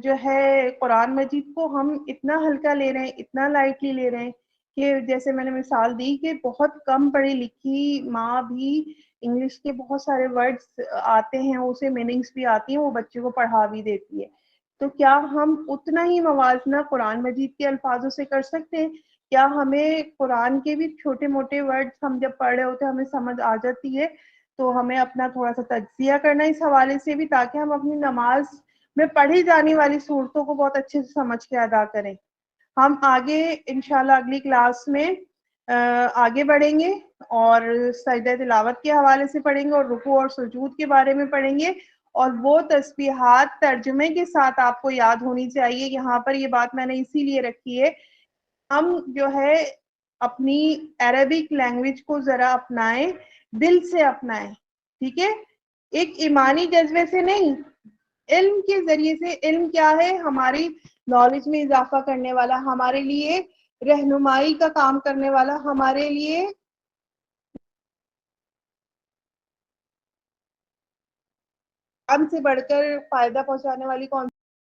جو ہے قرآن مجید کو ہم اتنا ہلکا لے رہے ہیں، اتنا لائٹلی لے رہے ہیں کہ جیسے میں نے مثال دی کہ بہت کم پڑھی لکھی ماں بھی انگلش کے بہت سارے ورڈز آتے ہیں، اسے میننگز بھی آتی ہیں، وہ بچے کو پڑھا بھی دیتی ہے. تو کیا ہم اتنا ہی موازنہ قرآن مجید کے الفاظوں سے کر سکتے ہیں؟ کیا ہمیں قرآن کے بھی چھوٹے موٹے ورڈز ہم جب پڑھ رہے ہوتے ہیں ہمیں سمجھ آ جاتی ہے؟ تو ہمیں اپنا تھوڑا سا تجزیہ کرنا اس حوالے سے بھی، تاکہ ہم اپنی نماز میں پڑھی جانے والی صورتوں کو بہت اچھے سے سمجھ کے ادا کریں. ہم آگے انشاءاللہ اگلی کلاس میں آگے بڑھیں گے اور سجدہ تلاوت کے حوالے سے پڑھیں گے اور رکوع اور سجود کے بارے میں پڑھیں گے، اور وہ تسبیحات ترجمے کے ساتھ آپ کو یاد ہونی چاہیے. یہاں پر یہ بات میں نے اسی لیے رکھی ہے، ہم جو ہے اپنی عربک لینگویج کو ذرا اپنائیں، دل سے اپنائیں، ٹھیک ہے؟ ایک ایمانی جذبے سے نہیں، علم کے ذریعے سے. علم کیا ہے؟ ہماری نالج میں اضافہ کرنے والا، ہمارے لیے رہنمائی کا کام کرنے والا، ہمارے لیے سے بڑھ کر فائدہ پہنچانے والی کون